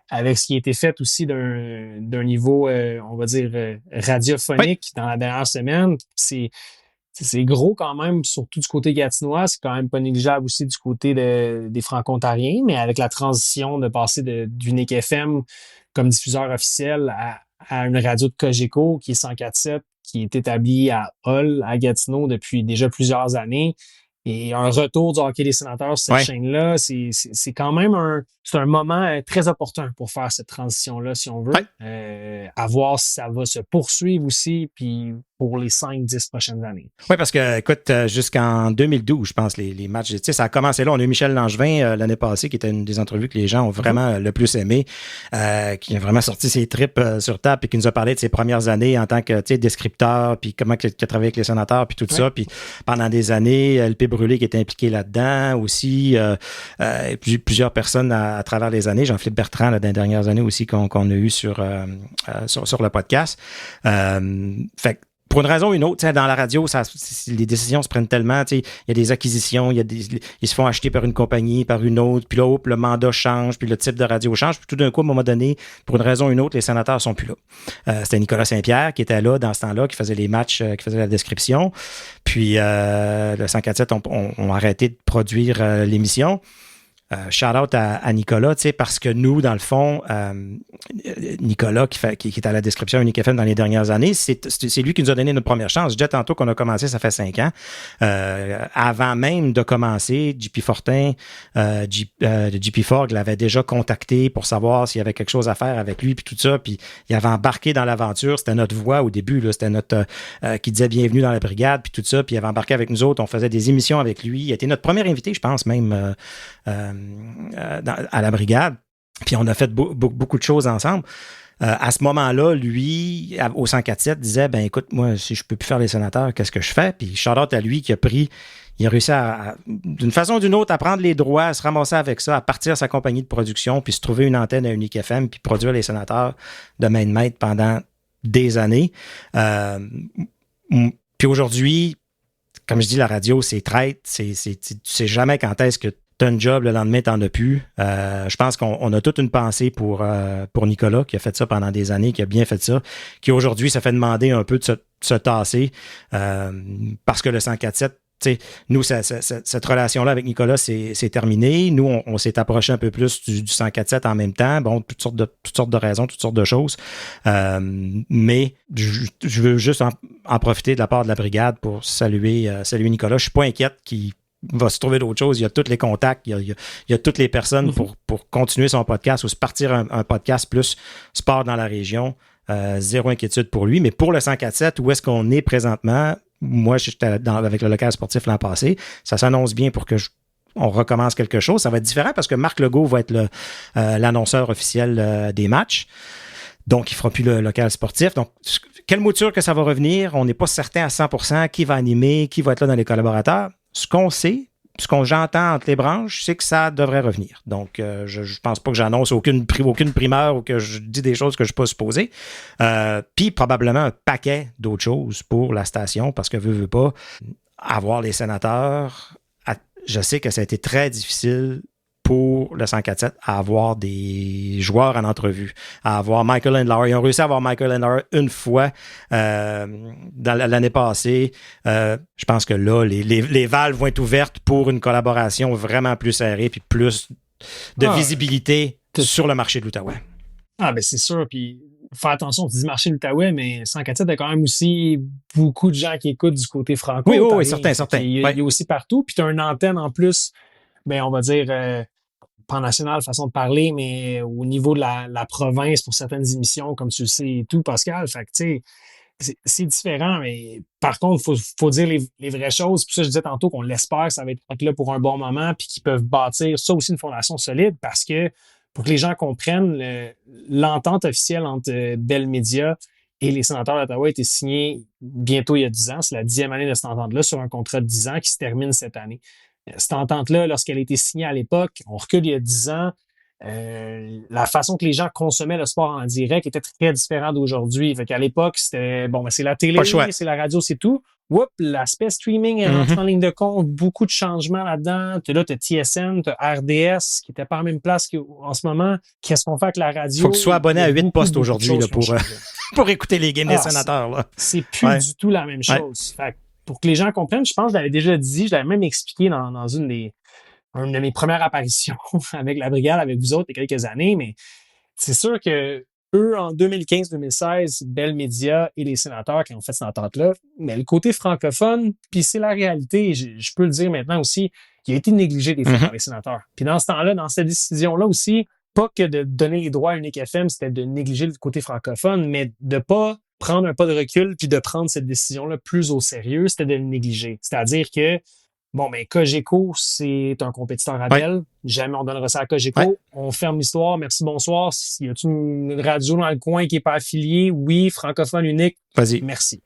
avec ce qui a été fait aussi d'un niveau, on va dire, radiophonique dans la dernière semaine, c'est gros quand même, surtout du côté gatinois. C'est quand même pas négligeable aussi du côté des Franco-Ontariens, mais avec la transition de passer d'Unique FM comme diffuseur officiel à une radio de Cogeco qui est 104.7, qui est établie à Hull, à Gatineau depuis déjà plusieurs années. Et un retour du hockey des sénateurs sur cette chaîne-là, c'est quand même un moment très opportun pour faire cette transition-là, si on veut. À voir si ça va se poursuivre aussi, puis pour les 5-10 prochaines années. Oui, parce que, écoute, jusqu'en 2012, je pense, les matchs, tu sais, ça a commencé là. On a eu Michel Langevin l'année passée, qui était une des entrevues que les gens ont vraiment le plus aimé, qui a vraiment sorti ses tripes sur table, puis qui nous a parlé de ses premières années en tant que, tu sais, descripteur, puis comment il a travaillé avec les sénateurs, puis tout ça. Puis pendant des années, LP Brûlé qui était impliqué là-dedans aussi, plusieurs personnes à travers les années, Jean-Philippe Bertrand, là, dans les dernières années aussi, qu'on a eu sur le podcast. Fait pour une raison ou une autre, dans la radio, les décisions se prennent tellement. Il y a des acquisitions, ils se font acheter par une compagnie, par une autre, puis là, le mandat change, puis le type de radio change. Puis tout d'un coup, à un moment donné, pour une raison ou une autre, les sénateurs sont plus là. C'était Nicolas Saint-Pierre qui était là dans ce temps-là, qui faisait les matchs, qui faisait la description. Puis le 104.7 ont arrêté de produire l'émission. Shout-out à Nicolas, tu sais, parce que nous, dans le fond, Nicolas, qui est à la description Unique FM dans les dernières années, c'est lui qui nous a donné notre première chance. Je disais tantôt qu'on a commencé, ça fait 5 ans. Avant même de commencer, JP Fortin, JP Fogg l'avait déjà contacté pour savoir s'il y avait quelque chose à faire avec lui, puis tout ça, puis il avait embarqué dans l'aventure. C'était notre voix au début, là, c'était notre qui disait bienvenue dans la brigade, puis tout ça, puis il avait embarqué avec nous autres. On faisait des émissions avec lui. Il a été notre premier invité, je pense, même à la brigade. Puis on a fait beaucoup de choses ensemble. À ce moment-là, lui, au 104.7, disait, ben écoute, moi, si je peux plus faire les sénateurs, qu'est-ce que je fais? Puis shout-out à lui qui il a réussi d'une façon ou d'une autre, à prendre les droits, à se ramasser avec ça, à partir sa compagnie de production, puis se trouver une antenne à Unique FM, puis produire les sénateurs de main de maître pendant des années. Puis aujourd'hui, comme je dis, la radio, c'est traite. Tu sais jamais quand est-ce que tu as un job, le lendemain, tu n'en as plus. Je pense qu'on a toute une pensée pour Nicolas, qui a fait ça pendant des années, qui a bien fait ça, qui aujourd'hui, ça fait demander un peu de se tasser, parce que le 104.7, tu sais, nous, cette relation-là avec Nicolas, c'est terminé. Nous, on s'est approché un peu plus du 104.7 en même temps. Bon, toutes sortes de raisons, toutes sortes de choses. Mais je veux juste en profiter de la part de la brigade pour saluer Nicolas. Je suis pas inquiète qu'il va se trouver d'autres choses. Il y a tous les contacts, il y a toutes les personnes pour continuer son podcast ou se partir un podcast plus sport dans la région. Zéro inquiétude pour lui. Mais pour le 104.7, où est-ce qu'on est présentement? Moi, j'étais avec le local sportif l'an passé. Ça s'annonce bien pour que on recommence quelque chose. Ça va être différent parce que Marc Legault va être l'annonceur officiel des matchs. Donc, il ne fera plus le local sportif. Donc, quelle mouture que ça va revenir? On n'est pas certain à 100% qui va animer, qui va être là dans les collaborateurs. Ce qu'on sait, ce que j'entends entre les branches, c'est que ça devrait revenir. Donc, je ne pense pas que j'annonce aucune primeur ou que je dis des choses que je ne suis pas supposé. Puis, probablement un paquet d'autres choses pour la station parce que veut pas avoir les sénateurs. Je sais que ça a été très difficile pour le 104.7 à avoir des joueurs en entrevue, à avoir Michael Andlauer. Ils ont réussi à avoir Michael Andlauer une fois dans l'année passée. Je pense que là, les valves vont être ouvertes pour une collaboration vraiment plus serrée puis plus de visibilité sur le marché de l'Outaouais. Ah, ben c'est sûr. Puis faire attention, on se dit marché de l'Outaouais, mais 104.7 a quand même aussi beaucoup de gens qui écoutent du côté franco. Oui, certain. Il y a aussi partout. Puis tu as une antenne en plus, ben, on va dire, pan-national, façon de parler, mais au niveau de la province pour certaines émissions, comme tu le sais et tout, Pascal. Fait que, tu sais, c'est différent, mais par contre, faut dire les vraies choses. Puis ça, je disais tantôt qu'on l'espère, ça va être là pour un bon moment, puis qu'ils peuvent bâtir ça aussi une fondation solide parce que pour que les gens comprennent, l'entente officielle entre Bell Media et les sénateurs d'Ottawa a été signée bientôt il y a 10 ans. C'est la 10e année de cette entente-là sur un contrat de 10 ans qui se termine cette année. Cette entente-là, lorsqu'elle a été signée à l'époque, on recule il y a 10 ans, la façon que les gens consommaient le sport en direct était très différente d'aujourd'hui. Fait qu'à l'époque, c'était, bon, ben c'est la télé, c'est la radio, c'est tout. Oups, l'aspect streaming est rentré en ligne de compte, beaucoup de changements là-dedans. Là, tu as TSN, tu as RDS, qui n'était pas en même place qu'en ce moment. Qu'est-ce qu'on fait avec la radio? Il faut que tu sois abonné à 8 postes aujourd'hui là, pour écouter les games des sénateurs. Là. C'est plus du tout la même chose. Fait que pour que les gens comprennent, je pense que je l'avais déjà dit, je l'avais même expliqué dans une de mes premières apparitions avec la brigade, avec vous autres, il y a quelques années, mais c'est sûr que eux, en 2015-2016, Bell Media et les sénateurs qui ont fait cette entente-là, mais le côté francophone, puis c'est la réalité, je peux le dire maintenant aussi, il a été négligé des fois par les sénateurs. Puis dans ce temps-là, dans cette décision-là aussi, pas que de donner les droits à Unique FM, c'était de négliger le côté francophone, mais de pas prendre un pas de recul puis de prendre cette décision-là plus au sérieux, c'était de le négliger. C'est-à-dire que bon, mais Cogeco, c'est un compétiteur à Bell. Jamais on donnera ça à Cogeco. On ferme l'histoire. Merci, bonsoir. Y a-t-il une radio dans le coin qui n'est pas affiliée? Oui, francophone unique. Vas-y. Merci.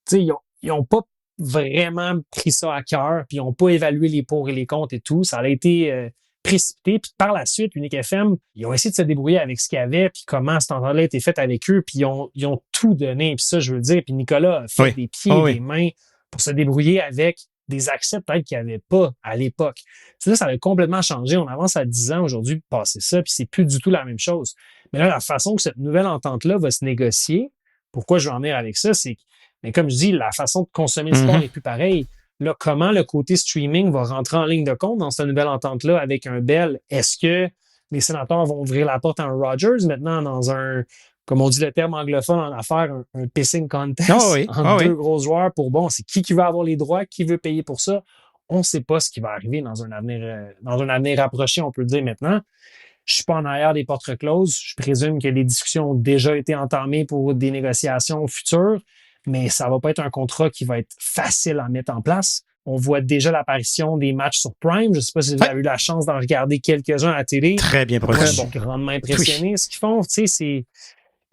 Tu sais, ils n'ont pas vraiment pris ça à cœur, puis ils n'ont pas évalué les pour et les contre et tout. Ça a été précipité. Puis par la suite, Unique FM, ils ont essayé de se débrouiller avec ce qu'il y avait, puis comment cet entente-là a été fait avec eux, puis ils ont tout donné. Puis ça, je veux dire. Puis Nicolas a fait des pieds et des mains pour se débrouiller avec des accès peut-être qu'il n'y avait pas à l'époque. Ça a complètement changé. On avance à 10 ans aujourd'hui pour passer ça, puis c'est plus du tout la même chose. Mais là, la façon que cette nouvelle entente-là va se négocier, pourquoi je veux en venir avec ça, c'est que, mais comme je dis, la façon de consommer le sport n'est plus pareille. Là, comment le côté streaming va rentrer en ligne de compte dans cette nouvelle entente-là avec un Bell? Est-ce que les sénateurs vont ouvrir la porte à un Rogers maintenant dans un, comme on dit le terme anglophone en affaires, un pissing contest entre deux gros joueurs pour, bon, c'est qui va avoir les droits, qui veut payer pour ça. On ne sait pas ce qui va arriver dans un avenir rapproché, on peut le dire maintenant. Je ne suis pas en arrière des portes closes. Je présume que les discussions ont déjà été entamées pour des négociations futures, mais ça ne va pas être un contrat qui va être facile à mettre en place. On voit déjà l'apparition des matchs sur Prime. Je ne sais pas si vous avez eu la chance d'en regarder quelques-uns à la télé. Très bien produit. Je suis grandement impressionné. Ce qu'ils font, tu sais,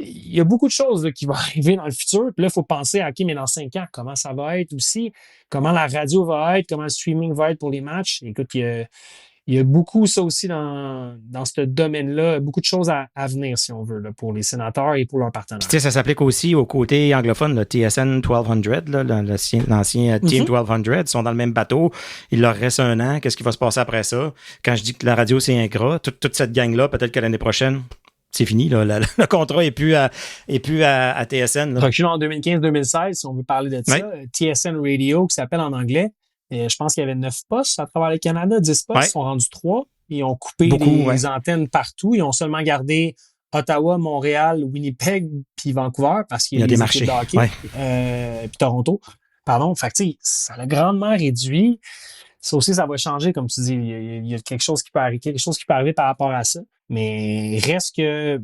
il y a beaucoup de choses là, qui vont arriver dans le futur. Puis là, il faut penser à, OK, mais dans 5 ans, comment ça va être aussi? Comment la radio va être? Comment le streaming va être pour les matchs? Écoute, il y a beaucoup, ça aussi, dans ce domaine-là, beaucoup de choses à venir, si on veut, là, pour les sénateurs et pour leurs partenaires. Puis, ça s'applique aussi au côté anglophone, le TSN 1200, là, l'ancien Team 1200. Ils sont dans le même bateau. Il leur reste 1 an. Qu'est-ce qui va se passer après ça? Quand je dis que la radio, c'est ingrat, toute cette gang-là, peut-être que l'année prochaine, c'est fini, là. Le contrat n'est plus à TSN. Reculons en 2015-2016, si on veut parler de ça. TSN Radio, qui s'appelle en anglais. Je pense qu'il y avait 9 postes à travers le Canada, 10 postes. Ils sont rendus 3. Ils ont coupé les antennes partout. Ils ont seulement gardé Ottawa, Montréal, Winnipeg, puis Vancouver, parce qu'il y a des marchés de hockey, puis Toronto. Pardon. Fait que, tu sais, ça l'a grandement réduit. Ça aussi, ça va changer, comme tu dis. Il y a quelque chose qui peut arriver par rapport à ça. Mais reste que,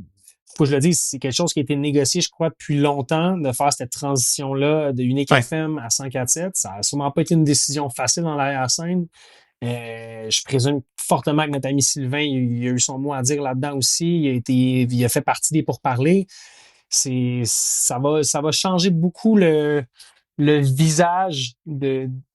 faut que je le dise, c'est quelque chose qui a été négocié, je crois, depuis longtemps, de faire cette transition-là de Unique FM à 104.7. Ça n'a sûrement pas été une décision facile dans l'arrière-scène. Je présume fortement que notre ami Sylvain, il a eu son mot à dire là-dedans aussi. Il a fait partie des pourparlers. Ça va changer beaucoup le visage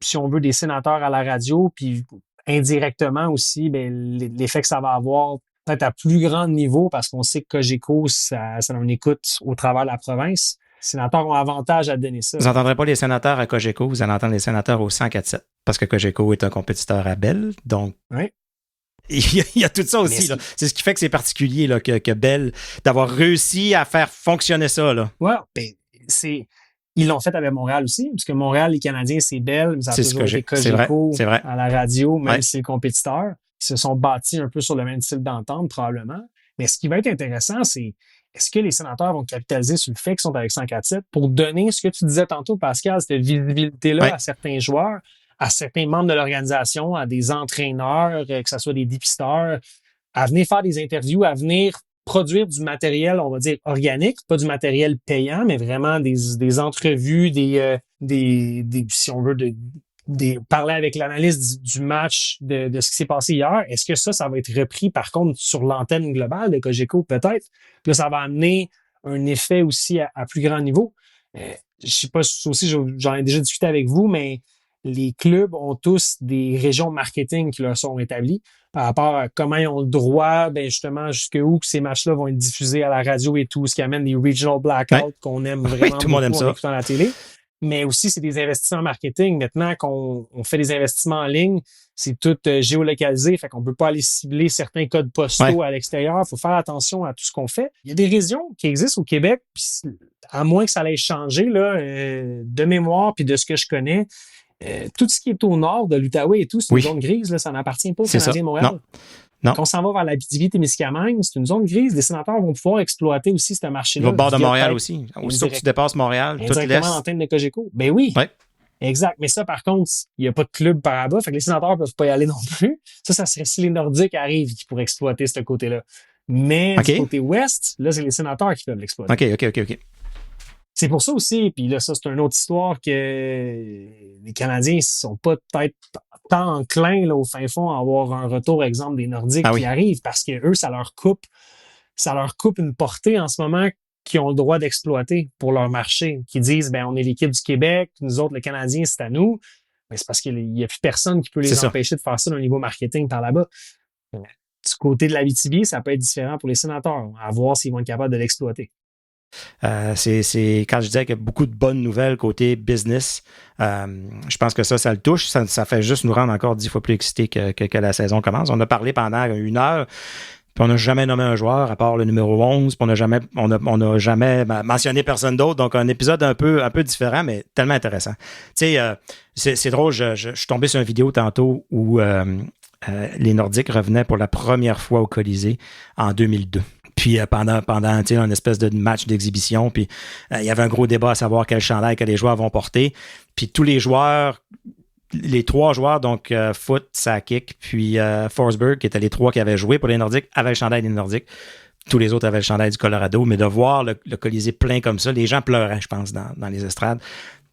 si on veut, des sénateurs à la radio, puis indirectement aussi, l'effet que ça va avoir peut-être à plus grand niveau, parce qu'on sait que Cogeco, ça en écoute au travers de la province. Les sénateurs ont avantage à donner ça. Vous n'entendrez pas les sénateurs à Cogeco, vous allez entendre les sénateurs au 104.7, parce que Cogeco est un compétiteur à Bell, donc... Oui. Il y a tout ça aussi. Là. C'est ce qui fait que c'est particulier là, que Bell, d'avoir réussi à faire fonctionner ça. Là. Ouais, ils l'ont fait avec Montréal aussi, parce que Montréal, les Canadiens, c'est Bell, mais ça a toujours été Cogeco à la radio, même si c'est le compétiteur. Ils se sont bâtis un peu sur le même style d'entente, probablement. Mais ce qui va être intéressant, c'est est-ce que les sénateurs vont capitaliser sur le fait qu'ils sont avec 104.7 pour donner ce que tu disais tantôt, Pascal, cette visibilité-là à certains joueurs, à certains membres de l'organisation, à des entraîneurs, que ce soit des dépisteurs, à venir faire des interviews, à venir produire du matériel, on va dire, organique, pas du matériel payant, mais vraiment des entrevues, si on veut, parler avec l'analyste du match de ce qui s'est passé hier. Est-ce que ça va être repris, par contre, sur l'antenne globale de Cogeco, peut-être? Puis là, ça va amener un effet aussi à plus grand niveau. Je sais pas si aussi, j'en ai déjà discuté avec vous, mais les clubs ont tous des régions marketing qui leur sont établies par rapport à comment ils ont le droit, justement, jusqu'où que ces matchs-là vont être diffusés à la radio et tout, ce qui amène des regional blackouts qu'on aime vraiment tout le monde aime ça. En écoutant la télé. Mais aussi, c'est des investissements marketing. Maintenant qu'on fait des investissements en ligne, c'est tout géolocalisé, fait qu'on peut pas aller cibler certains codes postaux à l'extérieur. Il faut faire attention à tout ce qu'on fait. Il y a des régions qui existent au Québec, puis à moins que ça allait changer, là, de mémoire puis de ce que je connais, tout ce qui est au nord de l'Outaouais et tout, c'est une zone grise, là, ça n'appartient pas aux Canadiens de Montréal. Non. Quand on s'en va vers l'Abitibi-Témiscamingue, c'est une zone grise. Les sénateurs vont pouvoir exploiter aussi ce marché-là. Au bord de Montréal aussi. Aussitôt que tu dépasses Montréal, tout directement à l'antenne de Cogeco. Ben oui. Ouais. Exact. Mais ça, par contre, il n'y a pas de club par là-bas. Fait que les sénateurs ne peuvent pas y aller non plus. Ça serait si les Nordiques arrivent qui pourraient exploiter ce côté-là. Mais du côté ouest, là, c'est les sénateurs qui peuvent l'exploiter. OK. C'est pour ça aussi, puis là, ça, c'est une autre histoire que les Canadiens ne sont pas peut-être tant enclins là, au fin fond à avoir un retour, exemple, des Nordiques qui arrivent, parce que eux, ça leur coupe une portée en ce moment qu'ils ont le droit d'exploiter pour leur marché, qui disent, on est l'équipe du Québec, nous autres, les Canadiens, c'est à nous. Mais c'est parce qu'il n'y a plus personne qui peut les empêcher de faire ça au niveau marketing par là-bas. Du côté de l'Abitibi, ça peut être différent pour les sénateurs, à voir s'ils vont être capables de l'exploiter. C'est quand je disais qu'il y a beaucoup de bonnes nouvelles côté business, je pense que ça le touche. Ça fait juste nous rendre encore 10 fois plus excités que la saison commence. On a parlé pendant 1 heure, puis on n'a jamais nommé un joueur à part le numéro 11, puis on n'a jamais mentionné personne d'autre. Donc, un épisode un peu différent, mais tellement intéressant. Tu sais, c'est drôle, je suis tombé sur une vidéo tantôt où les Nordiques revenaient pour la première fois au Colisée en 2002. Puis pendant une espèce de match d'exhibition, puis il y avait un gros débat à savoir quel chandail que les joueurs vont porter. Puis tous les joueurs, les 3 joueurs, donc Foot, Sakic, puis Forsberg, qui étaient les 3 qui avaient joué pour les Nordiques, avaient le chandail des Nordiques. Tous les autres avaient le chandail du Colorado. Mais de voir le Colisée plein comme ça, les gens pleuraient, je pense, dans les estrades.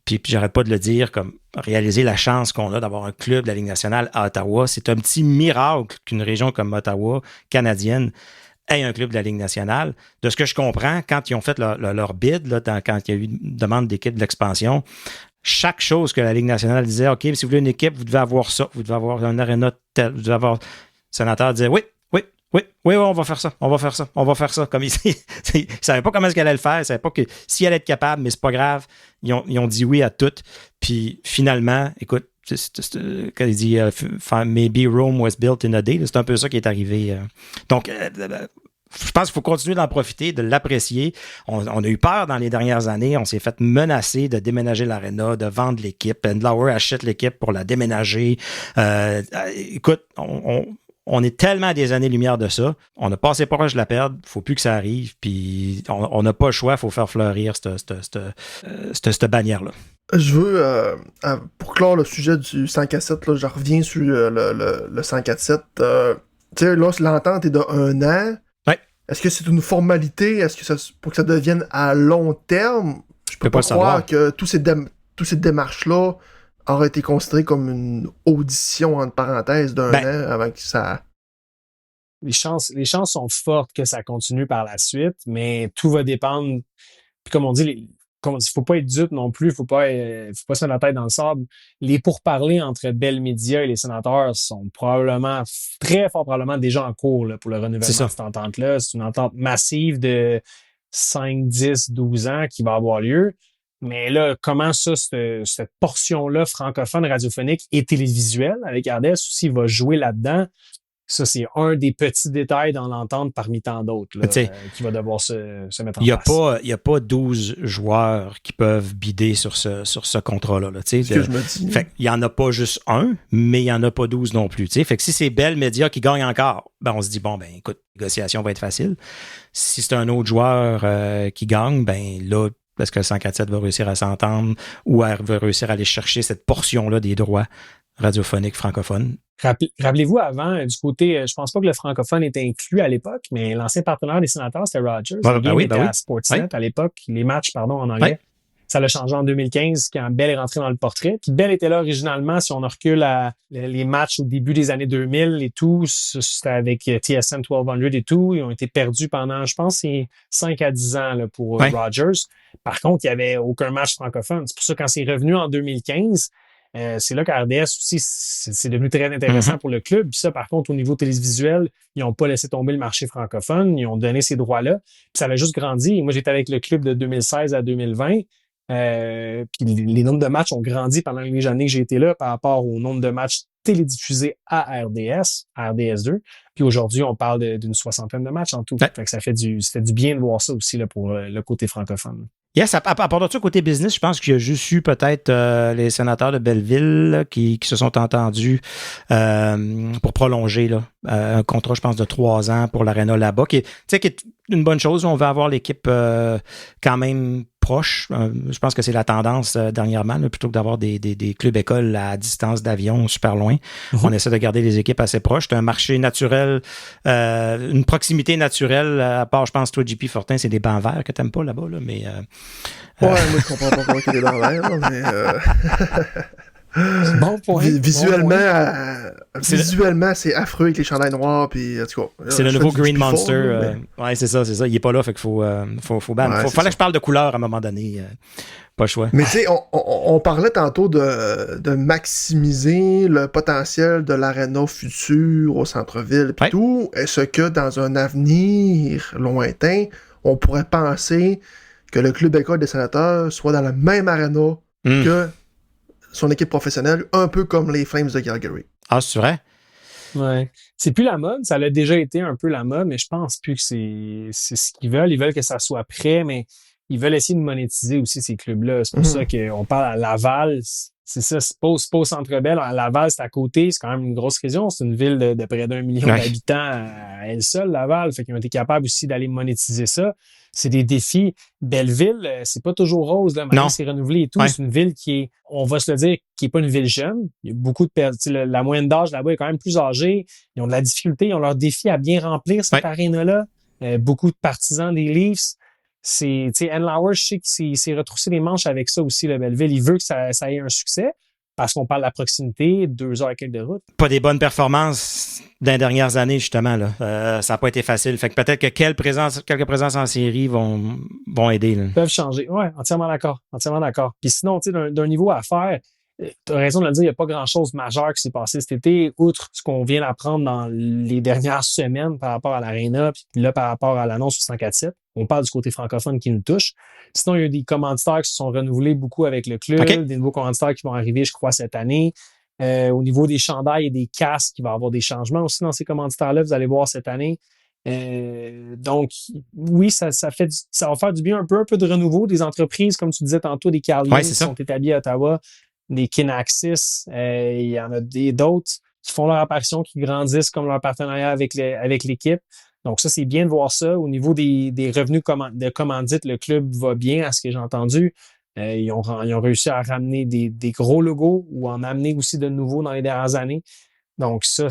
Puis j'arrête pas de le dire, comme réaliser la chance qu'on a d'avoir un club de la Ligue nationale à Ottawa. C'est un petit miracle qu'une région comme Ottawa, canadienne, ait un club de la Ligue nationale. De ce que je comprends, quand ils ont fait leur bid, là, quand il y a eu une demande d'équipe de l'expansion, chaque chose que la Ligue nationale disait, OK, si vous voulez une équipe, vous devez avoir ça, vous devez avoir un aréna tel, vous devez avoir... Le sénateur disait, oui, on va faire ça. Comme ils ne savaient pas comment est-ce qu'elle allait le faire, ils ne savaient pas que si elle allait être capable, mais c'est pas grave. Ils ont dit oui à tout. Puis finalement, écoute, quand il dit maybe Rome was built in a day, c'est un peu ça qui est arrivé. Donc, je pense qu'il faut continuer d'en profiter, de l'apprécier. On a eu peur dans les dernières années. On s'est fait menacer de déménager l'aréna, de vendre l'équipe. Andlauer achète l'équipe pour la déménager. Écoute, on est tellement à des années-lumière de ça. On a passé proche de la perdre. Il ne faut plus que ça arrive. Puis on n'a pas le choix. Il faut faire fleurir cette bannière-là. Je veux, pour clore le sujet du 5 à 7, là, je reviens sur le 5 à 7. Tu sais, là, l'entente est de 1 an. Ouais. Est-ce que c'est une formalité? Est-ce que pour que ça devienne à long terme? Je peux pas croire que tous ces démarches-là aurait été considéré comme une audition, entre parenthèses, d'un an avant que ça... Les chances sont fortes que ça continue par la suite, mais tout va dépendre. Puis comme on dit, faut pas être dupe non plus, faut pas se mettre la tête dans le sable. Les pourparlers entre Bell Media et les sénateurs sont probablement, très fort probablement déjà en cours là, pour le renouvellement de cette entente-là. C'est une entente massive de 5, 10, 12 ans qui va avoir lieu. Mais là, comment ça, cette portion-là francophone, radiophonique et télévisuelle avec RDS aussi va jouer là-dedans? Ça, c'est un des petits détails dans l'entente parmi tant d'autres là, qui va devoir se mettre en place. Il n'y a pas 12 joueurs qui peuvent bider sur ce contrat-là. C'est ce que je me dis. Fait il n'y en a pas juste un, mais il n'y en a pas 12 non plus. Fait que si c'est Bell Media qui gagne encore, on se dit, écoute, la négociation va être facile. Si c'est un autre joueur qui gagne, là, est-ce que le 104.7 va réussir à s'entendre ou va réussir à aller chercher cette portion-là des droits radiophoniques francophones? Rappelez-vous avant, du côté, je pense pas que le francophone était inclus à l'époque, mais l'ancien partenaire des sénateurs, c'était Rogers. Était à Sportsnet à l'époque, les matchs, en anglais. Ouais. Ça l'a changé en 2015 quand Bell est rentré dans le portrait. Puis Bell était là originalement, si on recule à les matchs au début des années 2000 et tout, c'était avec TSN 1200 et tout. Ils ont été perdus pendant, je pense, 5 à 10 ans là, pour Rogers. Par contre, il n'y avait aucun match francophone. C'est pour ça que quand c'est revenu en 2015, c'est là qu'RDS aussi, c'est devenu très intéressant pour le club. Puis ça, par contre, au niveau télévisuel, ils n'ont pas laissé tomber le marché francophone. Ils ont donné ces droits-là. Puis ça a juste grandi. Moi, j'étais avec le club de 2016 à 2020. Puis les nombres de matchs ont grandi pendant les années que j'ai été là par rapport au nombre de matchs télédiffusés à RDS2. Puis aujourd'hui, on parle d'une 60aine de matchs en tout. Fait que c'était du bien de voir ça aussi là, pour le côté francophone. Yes, à part de ça, côté business, je pense qu'il y a juste eu peut-être les sénateurs de Belleville qui se sont entendus pour prolonger là, un contrat, je pense, de 3 ans pour l'aréna là-bas, qui est une bonne chose. On va avoir l'équipe quand même proche. Je pense que c'est la tendance dernièrement, là, plutôt que d'avoir des clubs écoles à distance d'avion super loin. On essaie de garder les équipes assez proches. C'est un marché naturel, une proximité naturelle, à part, je pense, toi, JP Fortin, c'est des bancs verts que t'aimes pas là-bas, là, mais... Ouais, moi, je comprends pas pourquoi il y a des bancs verts, mais... Bon point. Visuellement, c'est affreux avec les chandails noirs. Puis, en tout cas, c'est le nouveau Green Monster. Ouais, c'est ça. Il est pas là, fait qu'il faut ban. Fallait que je parle de couleur à un moment donné. Pas le choix. Mais tu sais, on parlait tantôt de maximiser le potentiel de l'aréna futur au centre-ville et tout. Est-ce que dans un avenir lointain, on pourrait penser que le club école des sénateurs soit dans la même aréna que son équipe professionnelle, un peu comme les Flames de Calgary? Ah, c'est vrai? Ouais. C'est plus la mode. Ça l'a déjà été un peu la mode, mais je pense plus que c'est ce qu'ils veulent. Ils veulent que ça soit prêt, mais ils veulent essayer de monétiser aussi ces clubs-là. C'est pour ça qu'on parle à Laval. C'est ça, c'est pas au Centre-Bell. À Laval, c'est à côté. C'est quand même une grosse région. C'est une ville de près d'1 million d'habitants à elle seule, Laval. Fait qu'ils ont été capables aussi d'aller monétiser ça. C'est des défis. Belleville, c'est pas toujours rose, là. Maintenant, c'est renouvelé et tout. C'est une ville qui est, on va se le dire, qui est pas une ville jeune. Il y a beaucoup de personnes. La moyenne d'âge là-bas est quand même plus âgée. Ils ont de la difficulté. Ils ont leur défi à bien remplir cette aréna-là. Beaucoup de partisans des Leafs. C'est, tu sais, Enlauer, je sais qu'il s'est retroussé les manches avec ça aussi, le Belleville. Il veut que ça ait un succès. Parce qu'on parle de la proximité, 2 heures et quelques de route. Pas des bonnes performances dans les dernières années, justement. Là. Ça n'a pas été facile. Fait que peut-être que quelques présences en série vont aider. Là. Peuvent changer. Oui, entièrement d'accord. Puis sinon, tu sais, d'un niveau à faire, tu as raison de le dire, il n'y a pas grand-chose de majeur qui s'est passé cet été, outre ce qu'on vient d'apprendre dans les dernières semaines par rapport à l'Arena, puis là, par rapport à l'annonce du 104.7. On parle du côté francophone qui nous touche. Sinon, il y a des commanditaires qui se sont renouvelés beaucoup avec le club, des nouveaux commanditaires qui vont arriver, je crois, cette année. Au niveau des chandails et des casques, il va y avoir des changements aussi dans ces commanditaires-là, vous allez voir cette année. Donc, oui, ça va faire du bien, un peu de renouveau. Des entreprises, comme tu disais tantôt, des Carliers qui sont établis à Ottawa, des Kinaxis, il y en a d'autres qui font leur apparition, qui grandissent comme leur partenariat avec l'équipe. Donc ça, c'est bien de voir ça. Au niveau des revenus de commandite, le club va bien, à ce que j'ai entendu. Ils ont réussi à ramener des gros logos ou en amener aussi de nouveaux dans les dernières années. Donc ça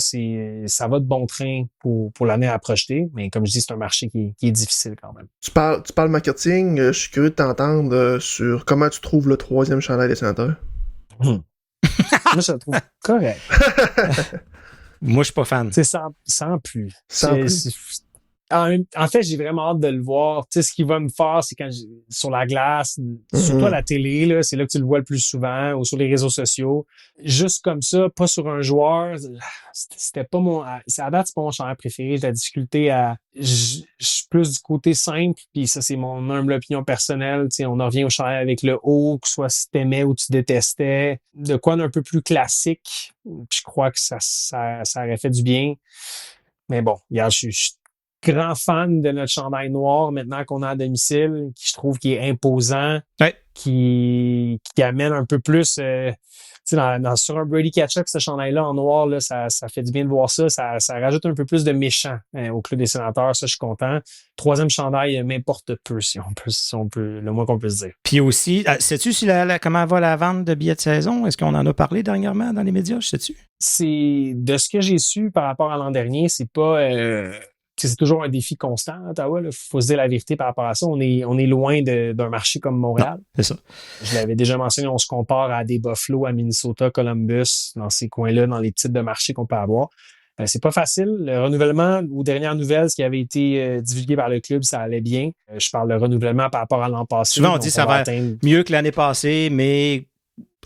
va de bon train pour l'année à projeter. Mais comme je dis, c'est un marché qui est difficile quand même. Tu parles marketing. Je suis curieux de t'entendre sur comment tu trouves le 3e chandail des sénateurs. Moi, je le trouve correct. Moi, je suis pas fan. C'est sans plus. Sans plus. En fait, j'ai vraiment hâte de le voir. Tu sais, ce qu'il va me faire, c'est quand sur la glace, surtout à la télé, là, c'est là que tu le vois le plus souvent, ou sur les réseaux sociaux. Juste comme ça, pas sur un joueur. C'était pas mon. À date, c'est pas mon chandail préféré. J'ai la difficulté à. Je suis plus du côté simple, puis ça, c'est mon humble opinion personnelle. Tu sais, on en revient au chandail avec le haut, que soit si t'aimais ou tu détestais. De quoi d'un peu plus classique. Puis je crois que ça aurait fait du bien. Mais bon, regarde, je suis grand fan de notre chandail noir maintenant qu'on a à domicile, qui je trouve qui est imposant, Ouais. qui amène un peu plus tu sais, sur un Brady Ketchup, ce chandail-là en noir, là, ça fait du bien de voir ça. Ça rajoute un peu plus de méchant au Club des Sénateurs. Ça, je suis content. Troisième chandail m'importe peu, si on peut, le moins qu'on peut se dire. Puis aussi, sais-tu comment va la vente de billets de saison? Est-ce qu'on en a parlé dernièrement dans les médias? Sais-tu? C'est de ce que j'ai su par rapport à l'an dernier, c'est pas c'est toujours un défi constant à Ottawa. Il faut se dire la vérité par rapport à ça. On est loin d'un marché comme Montréal. Non, c'est ça. Je l'avais déjà mentionné, on se compare à des Buffalo, à Minnesota, Columbus, dans ces coins-là, dans les types de marchés qu'on peut avoir. C'est pas facile. Le renouvellement, aux dernières nouvelles, ce qui avait été divulgué par le club, ça allait bien. Je parle de renouvellement par rapport à l'an passé. Souvent, on dit que ça va mieux que l'année passée, mais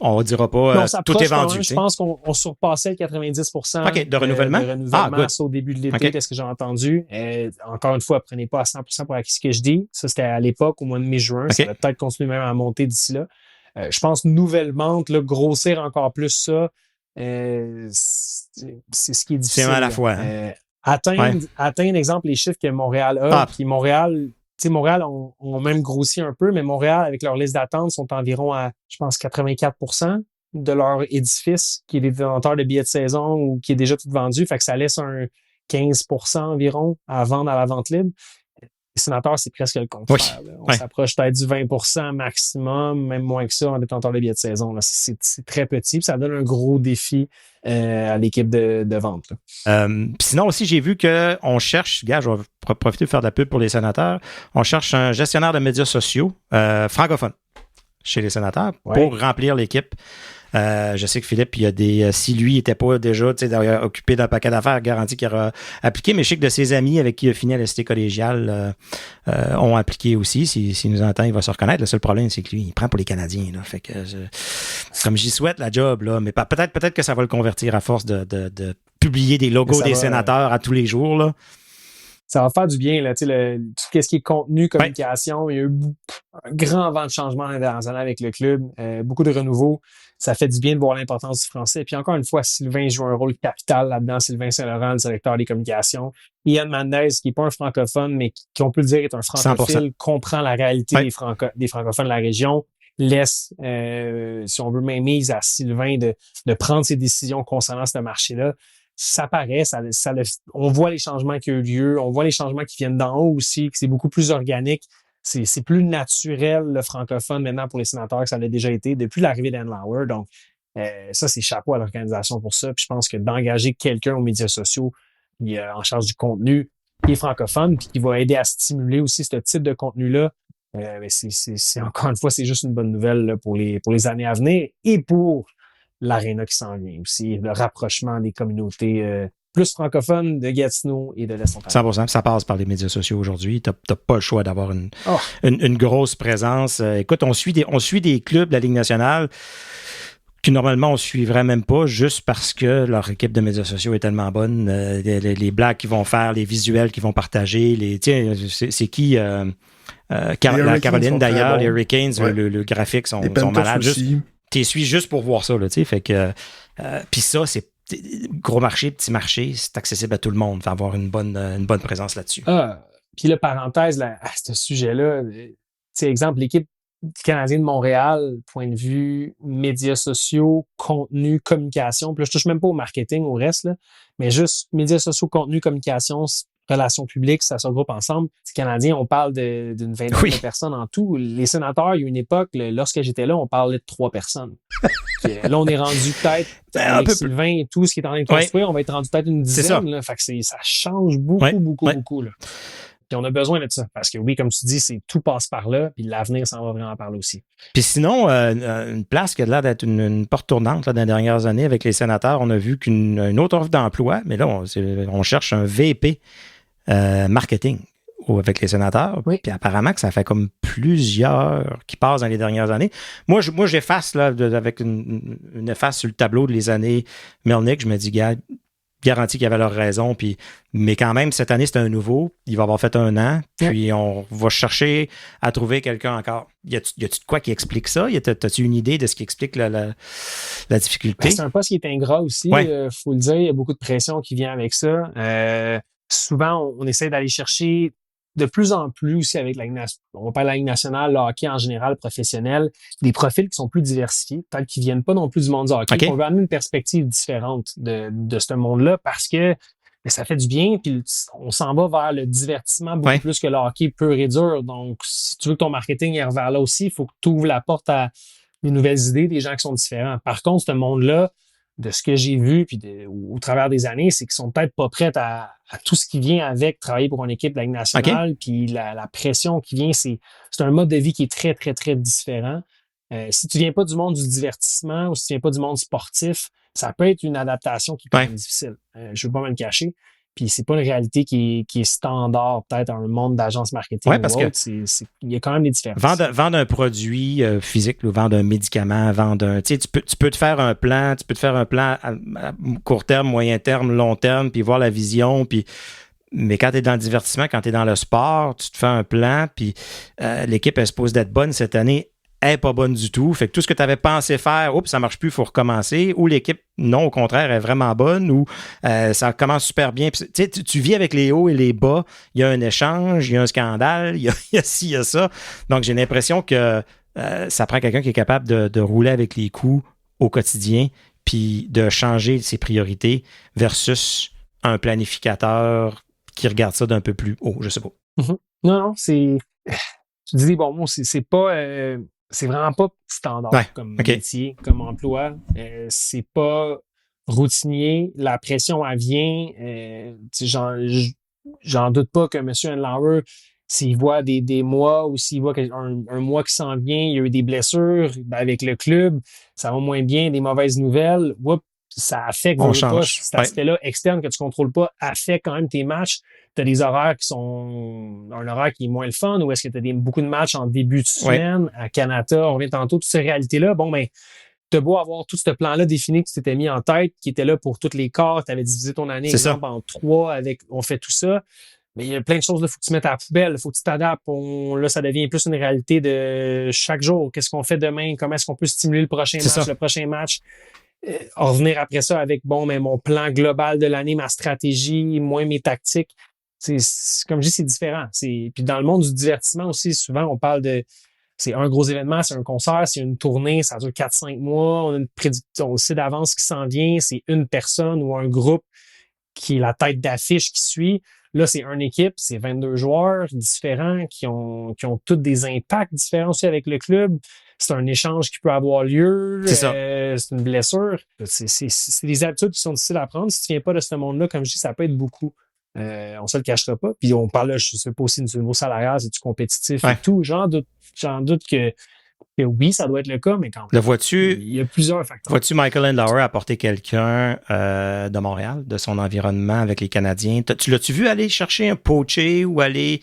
on ne dira pas tout est vendu. Je pense qu'on surpassait le 90% de renouvellement. Ça, au début de l'été, qu'est-ce que j'ai entendu. Encore une fois, prenez pas à 100% pour acquis ce que je dis. Ça, c'était à l'époque, au mois de mai-juin. Ça va peut-être continuer même à monter d'ici là. Je pense nouvelle vente, là, grossir encore plus ça, c'est ce qui est difficile. C'est à la fois. Atteindre, exemple, les chiffres que Montréal a. Puis Montréal ont même grossi un peu, mais Montréal, avec leur liste d'attente, sont environ à, je pense, 84% de leur édifice qui est détenteur de billets de saison ou qui est déjà tout vendu. Fait que ça laisse un 15% environ à vendre à la vente libre. Les Sénateurs, c'est presque le contraire. Oui. On s'approche peut-être du 20% maximum, même moins que ça, en détenteur de billets de saison. Là. C'est très petit, puis ça donne un gros défi à l'équipe de vente. Sinon aussi, j'ai vu qu'on cherche, gars, je vais profiter de faire de la pub pour les Sénateurs, on cherche un gestionnaire de médias sociaux francophone chez les Sénateurs pour remplir l'équipe. Je sais que Philippe, il y a si lui n'était pas déjà occupé d'un paquet d'affaires, garanti qu'il aura appliqué, mais je sais que de ses amis avec qui il a fini à la cité collégiale ont appliqué aussi. S'il nous entend, il va se reconnaître. Le seul problème, c'est que lui, il prend pour les Canadiens. Là. Fait que comme j'y souhaite la job, là, mais peut-être que ça va le convertir à force de publier des logos des Sénateurs à tous les jours. Là. Ça va faire du bien, là, tout ce qui est contenu, communication. Il y a eu un grand vent de changement international avec le club, beaucoup de renouveau. Ça fait du bien de voir l'importance du français. Et puis encore une fois, Sylvain joue un rôle capital là-dedans. Sylvain Saint-Laurent, le directeur des communications. Ian Mendez, qui n'est pas un francophone, mais qui, on peut le dire, est un francophile, 100%. Comprend la réalité des francophones de la région, laisse, si on veut, même mise à Sylvain de prendre ses décisions concernant ce marché-là. Ça paraît, on voit les changements qui ont eu lieu, on voit les changements qui viennent d'en haut aussi, que c'est beaucoup plus organique. C'est plus naturel, le francophone, maintenant, pour les Sénateurs, que ça l'a déjà été depuis l'arrivée d'Ann Lauer. Donc, ça, c'est chapeau à l'organisation pour ça. Puis je pense que d'engager quelqu'un aux médias sociaux qui est en charge du contenu, qui est francophone, puis qui va aider à stimuler aussi ce type de contenu-là, c'est encore une fois, c'est juste une bonne nouvelle là, pour les années à venir et pour l'aréna qui s'en vient aussi, le rapprochement des communautés plus francophones de Gatineau et de l'Est Ontario. 100%, ça passe par les médias sociaux aujourd'hui. T'as pas le choix d'avoir une grosse présence. Écoute, on suit des clubs de la Ligue nationale que normalement on ne suivrait même pas juste parce que leur équipe de médias sociaux est tellement bonne. Les blagues qu'ils vont faire, les visuels qu'ils vont partager. C'est qui... la Caroline d'ailleurs, les Hurricanes, le graphique sont malades. Tu suis juste pour voir ça, là, tu sais. Fait que. Puis ça, c'est gros marché, petit marché, c'est accessible à tout le monde. Faut avoir une bonne présence là-dessus. Puis la parenthèse là, à ce sujet-là, tu sais, exemple, l'équipe du Canadien de Montréal, point de vue médias sociaux, contenu, communication. Puis là, je touche même pas au marketing, au reste, là, mais juste médias sociaux, contenu, communication, relations publiques, ça se regroupe ensemble. Les Canadiens, on parle d'une vingtaine de personnes en tout. Les Sénateurs, il y a une époque, lorsque j'étais là, on parlait de 3 personnes. Là, on est rendu peut-être, avec Sylvain et tout ce qui est en train de construire, on va être rendu peut-être une dizaine. Là, fait que ça change beaucoup. Là. Puis on a besoin de ça. Parce que oui, comme tu dis, tout passe par là, puis l'avenir s'en va vraiment par là aussi. Puis sinon, une place qui a l'air d'être une porte tournante là, dans les dernières années avec les sénateurs, on a vu qu'une autre offre d'emploi, mais là, on cherche un VP marketing avec les sénateurs. Oui. Puis apparemment que ça fait comme plusieurs qui passent dans les dernières années. Moi, j'efface là, avec une efface sur le tableau de les années Melnyk. Je me dis, gars, garanti qu'il y avait leur raison. Mais quand même, cette année, c'est un nouveau. Il va avoir fait 1 an. Puis on va chercher à trouver quelqu'un encore. Y a-tu de quoi qui explique ça? T'as-tu une idée de ce qui explique la difficulté? Ben, c'est un poste qui est ingrat aussi. Faut le dire. Il y a beaucoup de pression qui vient avec ça. Souvent, on essaie d'aller chercher de plus en plus aussi avec on parle de la Ligue nationale, le hockey en général, professionnel, des profils qui sont plus diversifiés, peut-être qu'ils viennent pas non plus du monde du hockey. On veut amener une perspective différente de ce monde-là parce que ça fait du bien, puis on s'en va vers le divertissement beaucoup plus que le hockey pur et dur. Donc, si tu veux que ton marketing aille vers là aussi, il faut que tu ouvres la porte à des nouvelles idées, des gens qui sont différents. Par contre, ce monde-là, de ce que j'ai vu puis au travers des années, c'est qu'ils sont peut-être pas prêts à tout ce qui vient avec travailler pour une équipe de la Ligue nationale. Puis la pression qui vient, c'est un mode de vie qui est très, très, très différent. Si tu viens pas du monde du divertissement ou si tu viens pas du monde sportif, ça peut être une adaptation qui peut être difficile. Je veux pas me le cacher. Puis c'est pas une réalité qui est standard, peut-être, dans un monde d'agence marketing. Oui, parce que il y a quand même des différences. Vendre un produit physique, ou vendre un médicament, tu peux te faire un plan, à court terme, moyen terme, long terme, puis voir la vision, mais quand tu es dans le divertissement, quand tu es dans le sport, tu te fais un plan, puis l'équipe est supposée d'être bonne cette année. Elle n'est pas bonne du tout. Fait que tout ce que tu avais pensé faire, ça ne marche plus, il faut recommencer. Ou l'équipe, non, au contraire, est vraiment bonne. Ou ça commence super bien. Puis, tu vis avec les hauts et les bas. Il y a un échange, il y a un scandale, il y a ci, il y a ça. Donc, j'ai l'impression que ça prend quelqu'un qui est capable de rouler avec les coups au quotidien puis de changer ses priorités versus un planificateur qui regarde ça d'un peu plus haut. Je sais pas. Mm-hmm. Non, c'est... Tu dis, bon, c'est pas... c'est vraiment pas standard comme métier, comme emploi. C'est pas routinier. La pression, elle vient. J'en doute pas que M. Andlauer, s'il voit des mois ou s'il voit un mois qui s'en vient, il y a eu des blessures avec le club, ça va moins bien, des mauvaises nouvelles, ça affecte cet aspect-là externe que tu contrôles pas, affecte quand même tes matchs. Tu as des horaires qui sont un horaire qui est moins le fun, ou est-ce que tu as beaucoup de matchs en début de semaine à Canada, on revient tantôt, toutes ces réalités-là. Bon, ben, t'as beau avoir tout ce plan-là défini que tu t'étais mis en tête, qui était là pour toutes les quarts, tu avais divisé ton année, exemple, en 3 on fait tout ça. Mais il y a plein de choses, il faut que tu mettes à la poubelle, il faut que tu t'adaptes. Là, ça devient plus une réalité de chaque jour. Qu'est-ce qu'on fait demain? Comment est-ce qu'on peut stimuler le prochain match? Revenir après ça avec, mon plan global de l'année, ma stratégie, moins mes tactiques. Comme je dis, c'est différent. Puis dans le monde du divertissement aussi, souvent, on parle c'est un gros événement, c'est un concert, c'est une tournée, ça dure 4-5 mois, on a une prédiction, on sait d'avance qui s'en vient, c'est une personne ou un groupe qui est la tête d'affiche qui suit. Là, c'est une équipe, c'est 22 joueurs différents qui ont tous des impacts différents aussi avec le club. C'est un échange qui peut avoir lieu. C'est une blessure. C'est des habitudes qui sont difficiles à prendre. Si tu viens pas de ce monde-là, comme je dis, ça peut être beaucoup. On se le cachera pas. Puis on parle là, je sais pas aussi du niveau salarial, c'est-tu compétitif et tout. J'en doute que oui, ça doit être le cas, mais quand même. Il y a plusieurs facteurs. Vois-tu Michael Andlauer apporter quelqu'un de Montréal, de son environnement avec les Canadiens? Tu l'as-tu vu aller chercher un poacher ou aller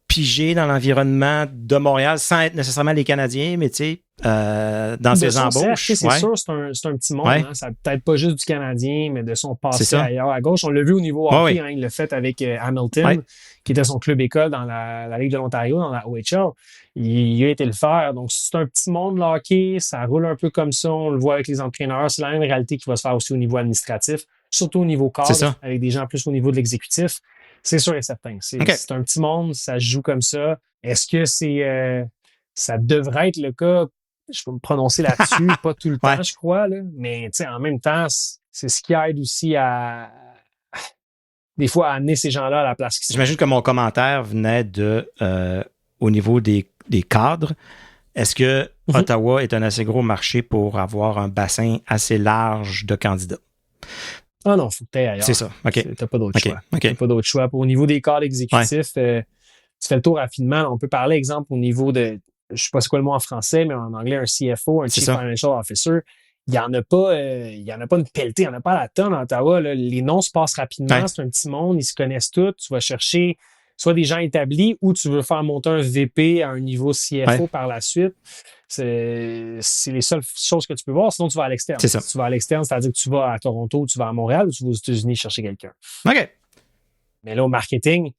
piger dans l'environnement de Montréal sans être nécessairement les Canadiens, mais tu sais, dans ses embauches? C'est sûr, c'est un petit monde. Hein, ça peut-être pas juste du Canadien, mais de son passé ailleurs à gauche. On l'a vu au niveau hockey, hein, il l'a fait avec Hamilton, qui était son club école dans la Ligue de l'Ontario, dans la OHL. Il a été le faire. Donc, c'est un petit monde, le hockey. Ça roule un peu comme ça. On le voit avec les entraîneurs. C'est la même réalité qui va se faire aussi au niveau administratif, surtout au niveau cadre, avec des gens plus au niveau de l'exécutif. C'est sûr et certain. C'est un petit monde, ça se joue comme ça. Est-ce que ça devrait être le cas? Je peux me prononcer là-dessus, pas tout le temps, je crois, là. Mais en même temps, c'est ce qui aide aussi des fois à amener ces gens-là à la place qu'ils sont. J'imagine que mon commentaire venait au niveau des cadres. Est-ce que Ottawa est un assez gros marché pour avoir un bassin assez large de candidats? Ah non, faut que tu ailles ailleurs. C'est ça, OK. T'as pas d'autre choix. OK. T'as pas d'autre choix. Au niveau des cadres exécutifs, tu fais le tour rapidement. On peut parler, exemple, au niveau de, je sais pas c'est quoi le mot en français, mais en anglais, un CFO, un Chief Financial Officer. Il n'y en a pas une pelletée, il n'y en a pas à la tonne à Ottawa. Là. Les noms se passent rapidement, c'est un petit monde, ils se connaissent tous. Tu vas chercher soit des gens établis ou tu veux faire monter un VP à un niveau CFO par la suite. C'est les seules choses que tu peux voir. Sinon, tu vas à l'externe. C'est ça. Si tu vas à l'externe, c'est-à-dire que tu vas à Toronto ou tu vas à Montréal ou tu vas aux États-Unis chercher quelqu'un. OK. Mais là, au marketing,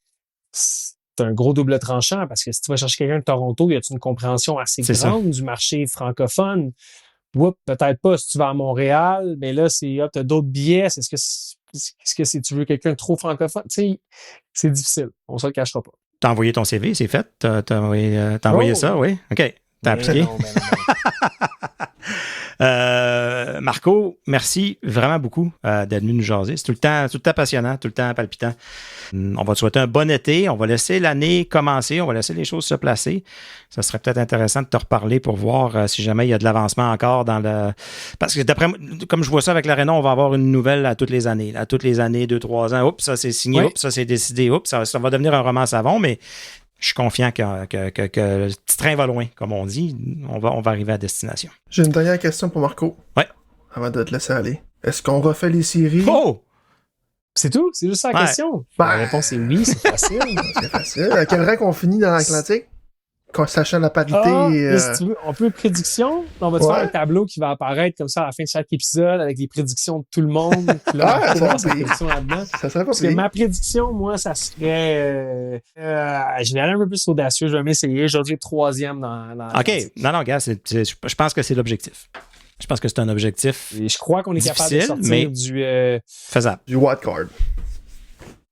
c'est un gros double tranchant parce que si tu vas chercher quelqu'un de Toronto, y a-tu une compréhension assez grande du marché francophone? Peut-être pas. Si tu vas à Montréal, mais là, tu as d'autres biais. Est-ce que tu veux quelqu'un de trop francophone? Tu sais, c'est difficile. On se le cachera pas. T'as envoyé ton CV, c'est fait? T'as envoyé ça, oui? OK. T'as appliqué? Marco, merci vraiment beaucoup d'être venu nous jaser. C'est tout le temps passionnant, tout le temps palpitant. On va te souhaiter un bon été. On va laisser l'année commencer. On va laisser les choses se placer. Ça serait peut-être intéressant de te reparler pour voir si jamais il y a de l'avancement encore dans le... Parce que d'après moi, comme je vois ça avec l'Arena, on va avoir une nouvelle à toutes les années. À toutes les années, 2-3 ans. Oups, ça c'est signé. Oups, ça c'est décidé. Oups, ça va devenir un roman savon, mais je suis confiant que le petit train va loin, comme on dit. On va arriver à destination. J'ai une dernière question pour Marco. Ouais. Avant de te laisser aller. Est-ce qu'on refait les séries? Oh! C'est tout? C'est juste ça la question? La réponse est oui, c'est facile. C'est facile. À quel rang qu'on finit dans l'Atlantique? Sachant la parité. Si tu veux, on peut prédiction. On va te faire un tableau qui va apparaître comme ça à la fin de chaque épisode avec les prédictions de tout le monde. Ça serait pas Parce que ma prédiction, moi, ça serait... je vais aller un peu plus audacieux. Je vais m'essayer. Je vais dire 3e dans OK. Non, gars, je pense que c'est l'objectif. Je pense que c'est un objectif. Et je crois qu'on est capable de sortir du... faisable. Du wildcard.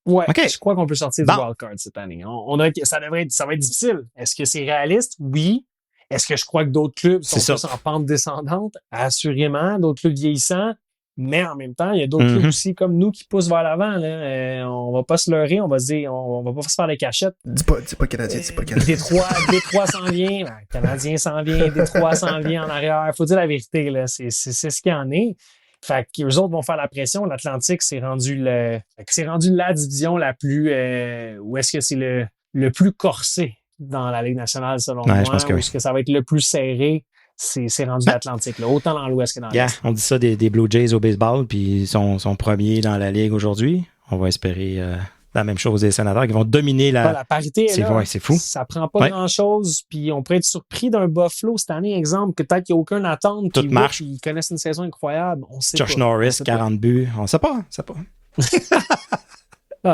Ouais, je crois qu'on peut sortir du wildcard cette année. Ça va être difficile. Est-ce que c'est réaliste? Oui. Est-ce que je crois que d'autres clubs sont plus en pente descendante? Assurément. D'autres clubs vieillissants. Mais en même temps, il y a d'autres clubs aussi comme nous qui poussent vers l'avant. On va pas se leurrer. On va se dire, on va pas se faire les cachettes. Dis pas Canadien, dis pas Canadien. Détroit s'en vient. Canadien s'en vient. Détroit s'en vient en arrière. Faut dire la vérité, là. C'est ce qu'il y en est. Fait qu'eux autres vont faire la pression. L'Atlantique, c'est rendu la division la plus... où est-ce que c'est le plus corsé dans la Ligue nationale, selon moi. Je pense que est-ce que ça va être le plus serré? C'est rendu l'Atlantique, là, autant dans l'Ouest que dans l'Est. On dit ça des Blue Jays au baseball, puis ils sont premiers dans la Ligue aujourd'hui. On va espérer la même chose des Sénateurs qui vont dominer la parité. C'est fou. Ça prend pas grand-chose, puis on pourrait être surpris d'un Buffalo cette année, exemple. Peut-être qu'il n'y a aucune attente. Tout marche. Ils connaissent une saison incroyable. On sait Josh Norris, 40 buts. On sait pas.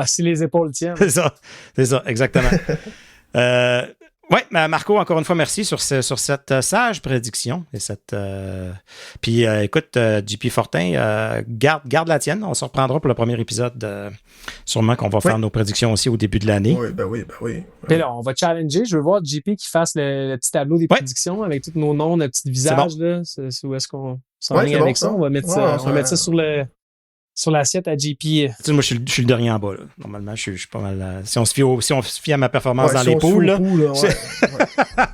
Si les épaules tiennent. C'est ça, exactement. Oui, Marco, encore une fois, merci sur cette sage prédiction. Et puis, écoute, JP Fortin, garde la tienne. On se reprendra pour le premier épisode. Sûrement qu'on va faire nos prédictions aussi au début de l'année. Oui. Puis là, on va challenger. Je veux voir JP qui fasse le petit tableau des prédictions avec tous nos noms, notre petit visage. Là. C'est où est-ce qu'on s'enligne avec ça? On va mettre ça sur l'assiette à JP. Tu sais, moi, je suis le dernier en bas. Là. Normalement, je suis pas mal... Si on se fie à ma performance dans les poules,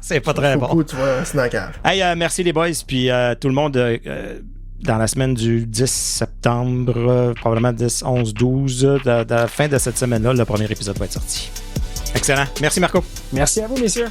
c'est pas très bon. Tu vois, c'est dans la cave. Hey, merci les boys. Puis tout le monde, dans la semaine du 10 septembre, probablement 10, 11, 12, de la fin de cette semaine-là, le premier épisode va être sorti. Excellent. Merci, Marco. Merci à vous, messieurs.